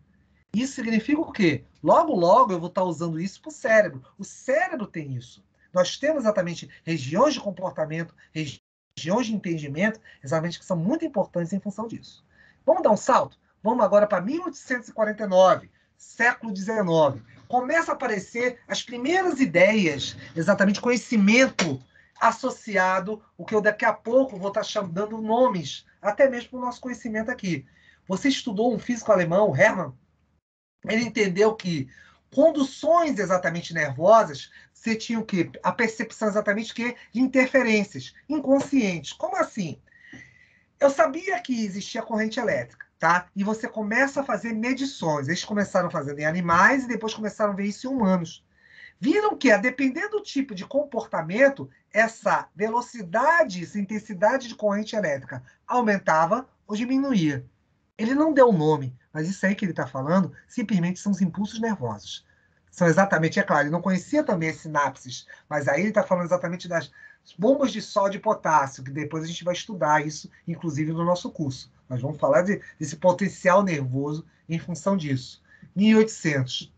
Isso significa o quê? Logo, logo eu vou estar usando isso para o cérebro. O cérebro tem isso. Nós temos exatamente regiões de comportamento, regiões de entendimento, exatamente que são muito importantes em função disso. Vamos dar um salto? Vamos agora para 1849, século XIX. Começa a aparecer as primeiras ideias, exatamente conhecimento associado, o que eu daqui a pouco vou estar dando nomes, até mesmo para o nosso conhecimento aqui. Você estudou um físico alemão, Hermann? Ele entendeu que conduções exatamente nervosas, você tinha o quê? A percepção exatamente de interferências inconscientes. Como assim? Eu sabia que existia corrente elétrica, tá? E você começa a fazer medições. Eles começaram fazendo em animais e depois começaram a ver isso em humanos. Viram que, a depender do tipo de comportamento, essa velocidade, essa intensidade de corrente elétrica aumentava ou diminuía. Ele não deu um nome, mas isso aí que ele está falando simplesmente são os impulsos nervosos. São exatamente, é claro, ele não conhecia também as sinapses, mas aí ele está falando exatamente das bombas de sódio e potássio, que depois a gente vai estudar isso, inclusive no nosso curso. Nós vamos falar desse potencial nervoso em função disso. 1800.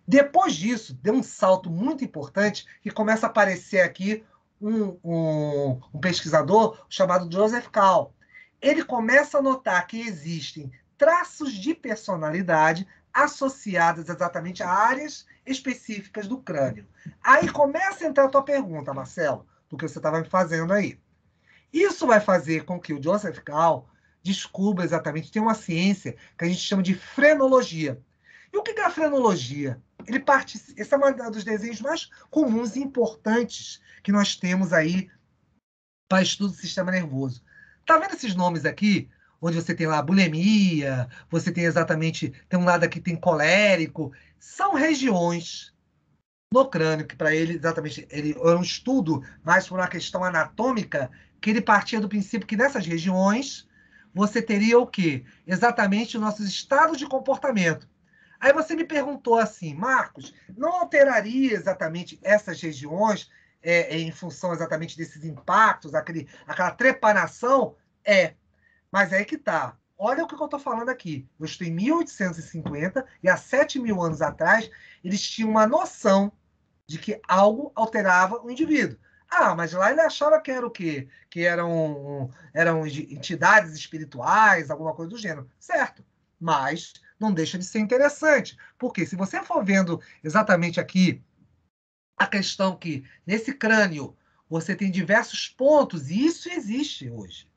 Depois disso, deu um salto muito importante que começa a aparecer aqui um pesquisador chamado Joseph Cahl. Ele começa a notar que existem traços de personalidade associados exatamente a áreas específicas do crânio. Aí começa a entrar a tua pergunta, Marcelo, do que você estava me fazendo aí. Isso vai fazer com que o Joseph Cahl descubra exatamente, tem uma ciência que a gente chama de frenologia. E o que é a frenologia? Esse é um dos desenhos mais comuns e importantes que nós temos aí para estudo do sistema nervoso. Tá vendo esses nomes aqui? Onde você tem lá bulimia, você tem exatamente, tem um lado aqui tem colérico. São regiões no crânio, que para ele, exatamente, ele era um estudo mais por uma questão anatômica, que ele partia do princípio que nessas regiões você teria o quê? Exatamente os nossos estados de comportamento. Aí você me perguntou assim, Marcos, não alteraria exatamente essas regiões em função exatamente desses impactos, aquela trepanação? Mas é aí que tá. Olha o que eu estou falando aqui. Eu estou em 1850 e há 7.000 anos atrás, eles tinham uma noção de que algo alterava o indivíduo. Mas lá ele achava que era o quê? Que eram entidades espirituais, alguma coisa do gênero. Certo. Mas não deixa de ser interessante. Porque se você for vendo exatamente aqui a questão que nesse crânio você tem diversos pontos, e isso existe hoje.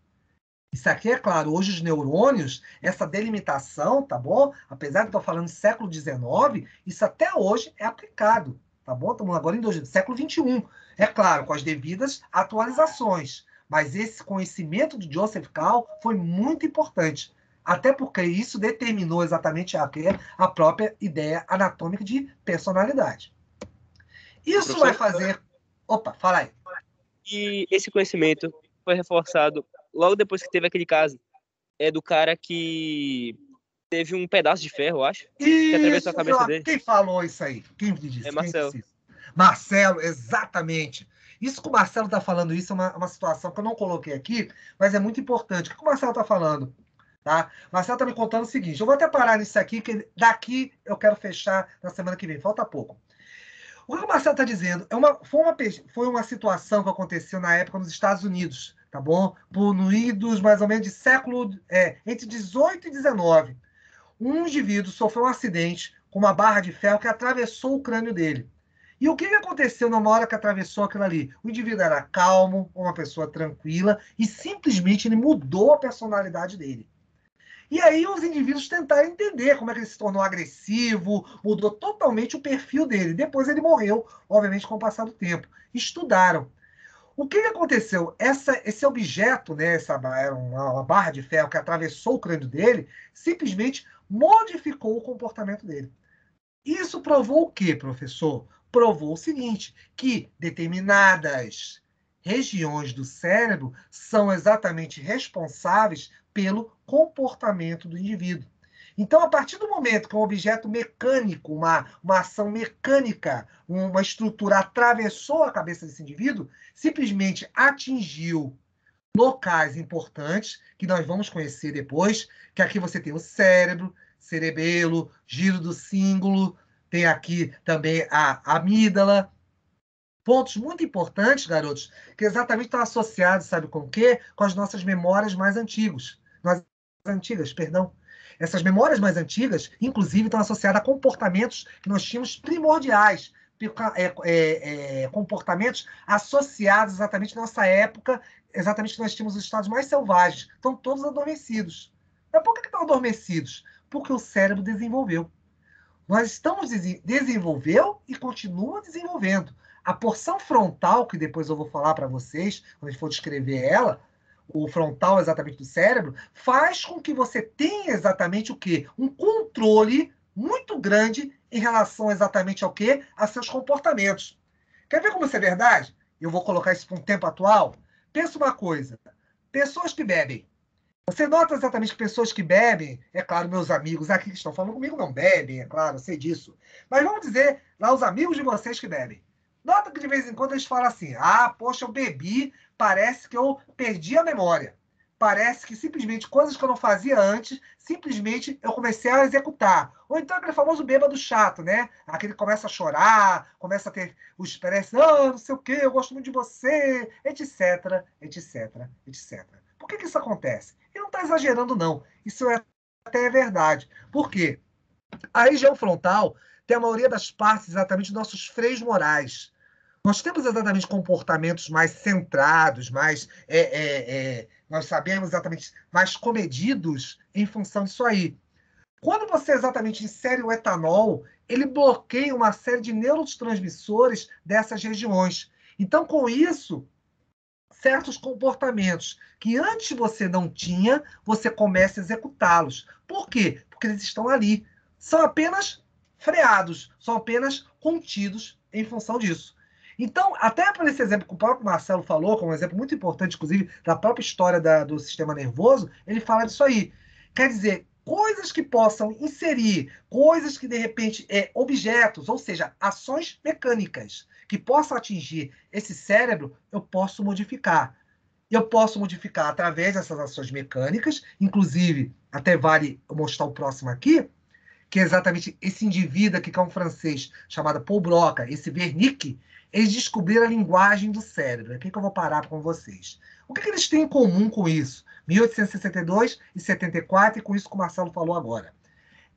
Isso aqui, é claro, hoje os neurônios, essa delimitação, tá bom? Apesar de eu estar falando de século XIX, isso até hoje é aplicado, tá bom? Estamos agora em século XXI. É claro, com as devidas atualizações. Mas esse conhecimento de Joseph Cahl foi muito importante. Até porque isso determinou exatamente a própria ideia anatômica de personalidade. Isso vai fazer... Opa, fala aí. E esse conhecimento foi reforçado logo depois que teve aquele caso do cara que teve um pedaço de ferro, eu acho, que atravessou a cabeça dele. Quem falou isso aí? Quem disse? É Marcelo. Quem disse isso? Marcelo, exatamente. Isso que o Marcelo está falando, isso é uma situação que eu não coloquei aqui, mas é muito importante. O que o Marcelo está falando? Tá? O Marcelo está me contando o seguinte, eu vou até parar nisso aqui, que daqui eu quero fechar na semana que vem, falta pouco. O que o Marcelo está dizendo foi uma situação que aconteceu na época nos Estados Unidos, tá bom? No idos mais ou menos de século entre 18 e 19. Um indivíduo sofreu um acidente com uma barra de ferro que atravessou o crânio dele. E o que aconteceu na hora que atravessou aquilo ali? O indivíduo era calmo, uma pessoa tranquila, e simplesmente ele mudou a personalidade dele. E aí os indivíduos tentaram entender como é que ele se tornou agressivo, mudou totalmente o perfil dele. Depois ele morreu, obviamente, com o passar do tempo. Estudaram. O que aconteceu? Esse objeto, né, era uma barra de ferro que atravessou o crânio dele, simplesmente modificou o comportamento dele. Isso provou o quê, professor? Provou o seguinte, que determinadas regiões do cérebro são exatamente responsáveis pelo comportamento do indivíduo. Então, a partir do momento que um objeto mecânico, uma ação mecânica, uma estrutura atravessou a cabeça desse indivíduo, simplesmente atingiu locais importantes, que nós vamos conhecer depois, que aqui você tem o cérebro, cerebelo, giro do cíngulo, tem aqui também a amígdala. Pontos muito importantes, garotos, que exatamente estão associados, sabe com o quê? Com as nossas memórias mais antigas. Perdão. Essas memórias mais antigas, inclusive, estão associadas a comportamentos que nós tínhamos primordiais, comportamentos associados exatamente à nossa época, exatamente que nós tínhamos os estados mais selvagens. Estão todos adormecidos. Mas por que estão adormecidos? Porque o cérebro desenvolveu. Nós estamos desenvolveu e continua desenvolvendo. A porção frontal, que depois eu vou falar para vocês, quando a gente for descrever ela, o frontal exatamente do cérebro, faz com que você tenha exatamente o quê? Um controle muito grande em relação exatamente ao quê? A seus comportamentos. Quer ver como isso é verdade? Eu vou colocar isso para um tempo atual. Pensa uma coisa. Pessoas que bebem. Você nota exatamente que pessoas que bebem, é claro, meus amigos aqui que estão falando comigo não bebem, é claro, eu sei disso. Mas vamos dizer, lá os amigos de vocês que bebem. Nota que de vez em quando eles falam assim, poxa, eu bebi, parece que eu perdi a memória. Parece que simplesmente coisas que eu não fazia antes, simplesmente eu comecei a executar. Ou então aquele famoso bêbado chato, né? Aquele que começa a chorar, começa a ter os parece, não sei o quê, eu gosto muito de você, etc, etc, etc. Por que isso acontece? Ele não está exagerando, não. Isso até é verdade. Por quê? A região frontal tem a maioria das partes exatamente dos nossos freios morais. Nós temos exatamente comportamentos mais centrados, nós sabemos exatamente, mais comedidos em função disso aí. Quando você exatamente insere o etanol, ele bloqueia uma série de neurotransmissores dessas regiões. Então, com isso, certos comportamentos que antes você não tinha, você começa a executá-los. Por quê? Porque eles estão ali. São apenas freados, são apenas contidos em função disso. Então, até por esse exemplo que o próprio Marcelo falou, como um exemplo muito importante, inclusive, da própria história do sistema nervoso, ele fala disso aí. Quer dizer, coisas que possam inserir, coisas que, de repente, objetos, ou seja, ações mecânicas, que possam atingir esse cérebro, eu posso modificar. Eu posso modificar através dessas ações mecânicas, inclusive, até vale eu mostrar o próximo aqui, que é exatamente esse indivíduo aqui, que é um francês, chamado Paul Broca, esse Wernicke, eles descobriram a linguagem do cérebro. É aqui que eu vou parar com vocês. O que eles têm em comum com isso? 1862 e 74, e com isso que o Marcelo falou agora.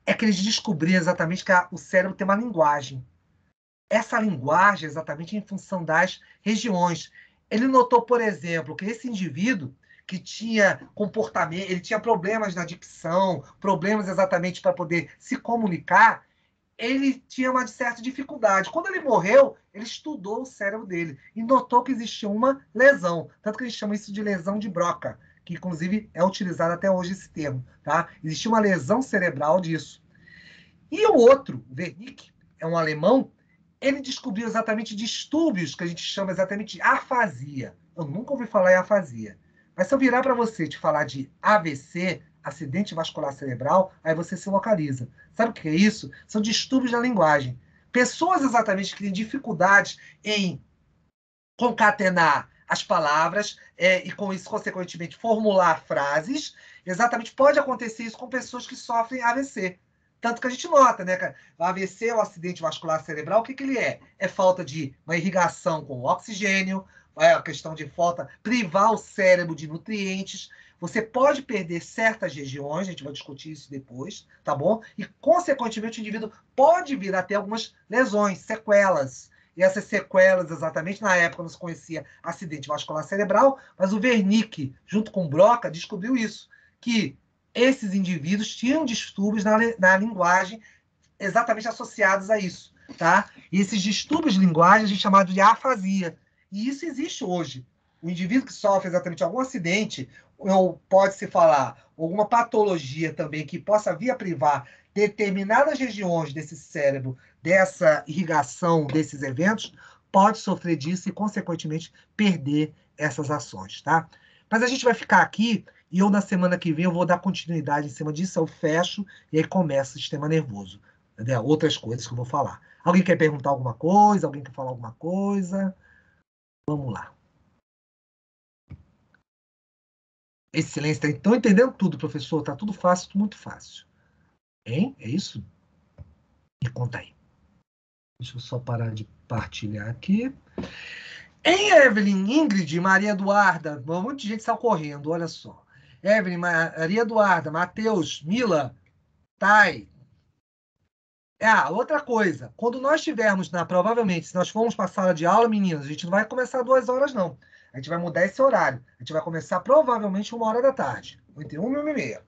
É que eles descobriram exatamente que o cérebro tem uma linguagem. Essa linguagem é exatamente em função das regiões. Ele notou, por exemplo, que esse indivíduo que tinha comportamento, ele tinha problemas na dicção, problemas exatamente para poder se comunicar, ele tinha uma certa dificuldade. Quando ele morreu, ele estudou o cérebro dele e notou que existia uma lesão, tanto que eles chamam isso de lesão de Broca, que inclusive é utilizado até hoje esse termo, tá? Existia uma lesão cerebral disso. E o outro, Wernicke, é um alemão, ele descobriu exatamente distúrbios que a gente chama exatamente de afasia. Eu nunca ouvi falar em afasia. Mas se eu virar para você te falar de AVC, acidente vascular cerebral, aí você se localiza. Sabe o que é isso? São distúrbios da linguagem. Pessoas exatamente que têm dificuldades em concatenar as palavras e, com isso, consequentemente, formular frases. Exatamente, pode acontecer isso com pessoas que sofrem AVC. Tanto que a gente nota, né, cara? O AVC, o acidente vascular cerebral, o que ele é? É falta de uma irrigação com oxigênio, é a questão de falta, privar o cérebro de nutrientes. Você pode perder certas regiões, a gente vai discutir isso depois, tá bom? E, consequentemente, o indivíduo pode vir a ter algumas lesões, sequelas. E essas sequelas, exatamente, na época não se conhecia acidente vascular cerebral, mas o Wernicke, junto com o Broca, descobriu isso, que esses indivíduos tinham distúrbios na linguagem exatamente associados a isso, tá? E esses distúrbios de linguagem a gente chama de afasia. E isso existe hoje. O indivíduo que sofre exatamente algum acidente, ou pode-se falar alguma patologia também que possa vir a privar determinadas regiões desse cérebro dessa irrigação desses eventos, pode sofrer disso e, consequentemente, perder essas ações, tá? Mas a gente vai ficar aqui e eu, na semana que vem, eu vou dar continuidade em cima disso, eu fecho e aí começa o sistema nervoso. Entendeu? Outras coisas que eu vou falar. Alguém quer perguntar alguma coisa? Alguém quer falar alguma coisa? Vamos lá. Excelência. Estão entendendo tudo, professor? Está tudo fácil, tudo muito fácil. Hein? É isso? Me conta aí. Deixa eu só parar de partilhar aqui. Em Evelyn, Ingrid, Maria Eduarda, um monte de gente está correndo, olha só. Evelyn, Maria Eduarda, Matheus, Mila, Thay. Outra coisa. Quando nós estivermos, provavelmente, se nós formos para a sala de aula, meninas, a gente não vai começar 2 horas, não. A gente vai mudar esse horário. A gente vai começar provavelmente 1 hora da tarde. Entre 1 e 1h30.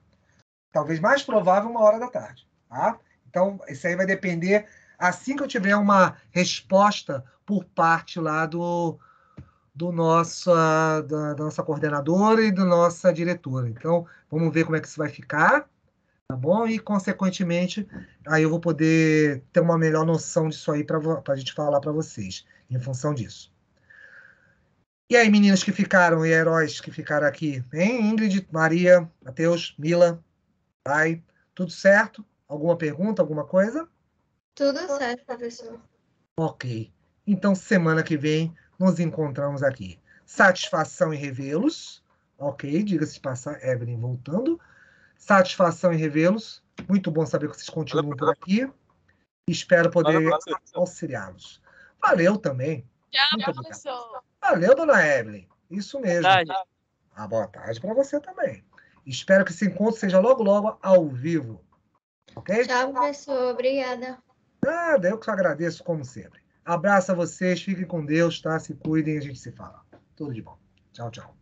Talvez mais provável 1 hora da tarde. Tá? Então, isso aí vai depender assim que eu tiver uma resposta por parte lá da nossa coordenadora e da nossa diretora. Então, vamos ver como é que isso vai ficar, tá bom? E, consequentemente, aí eu vou poder ter uma melhor noção disso aí para a gente falar para vocês, em função disso. E aí, meninas que ficaram, e heróis que ficaram aqui, hein? Ingrid, Maria, Matheus, Mila, Thay, tudo certo? Alguma pergunta, alguma coisa? Tudo certo, professor. Ok. Então, semana que vem, nos encontramos aqui. Satisfação em revê-los. Ok, diga-se de passar, Evelyn voltando. Satisfação em revê-los. Muito bom saber que vocês continuam por aqui. Espero poder auxiliá-los. Valeu também. Muito obrigado. Valeu, dona Evelyn. Isso mesmo. Boa tarde para você também. Espero que esse encontro seja logo, logo ao vivo. Ok? Tchau, professor. Obrigada. Nada, eu que agradeço, como sempre. Abraço a vocês, fiquem com Deus, tá? Se cuidem, a gente se fala. Tudo de bom. Tchau, tchau.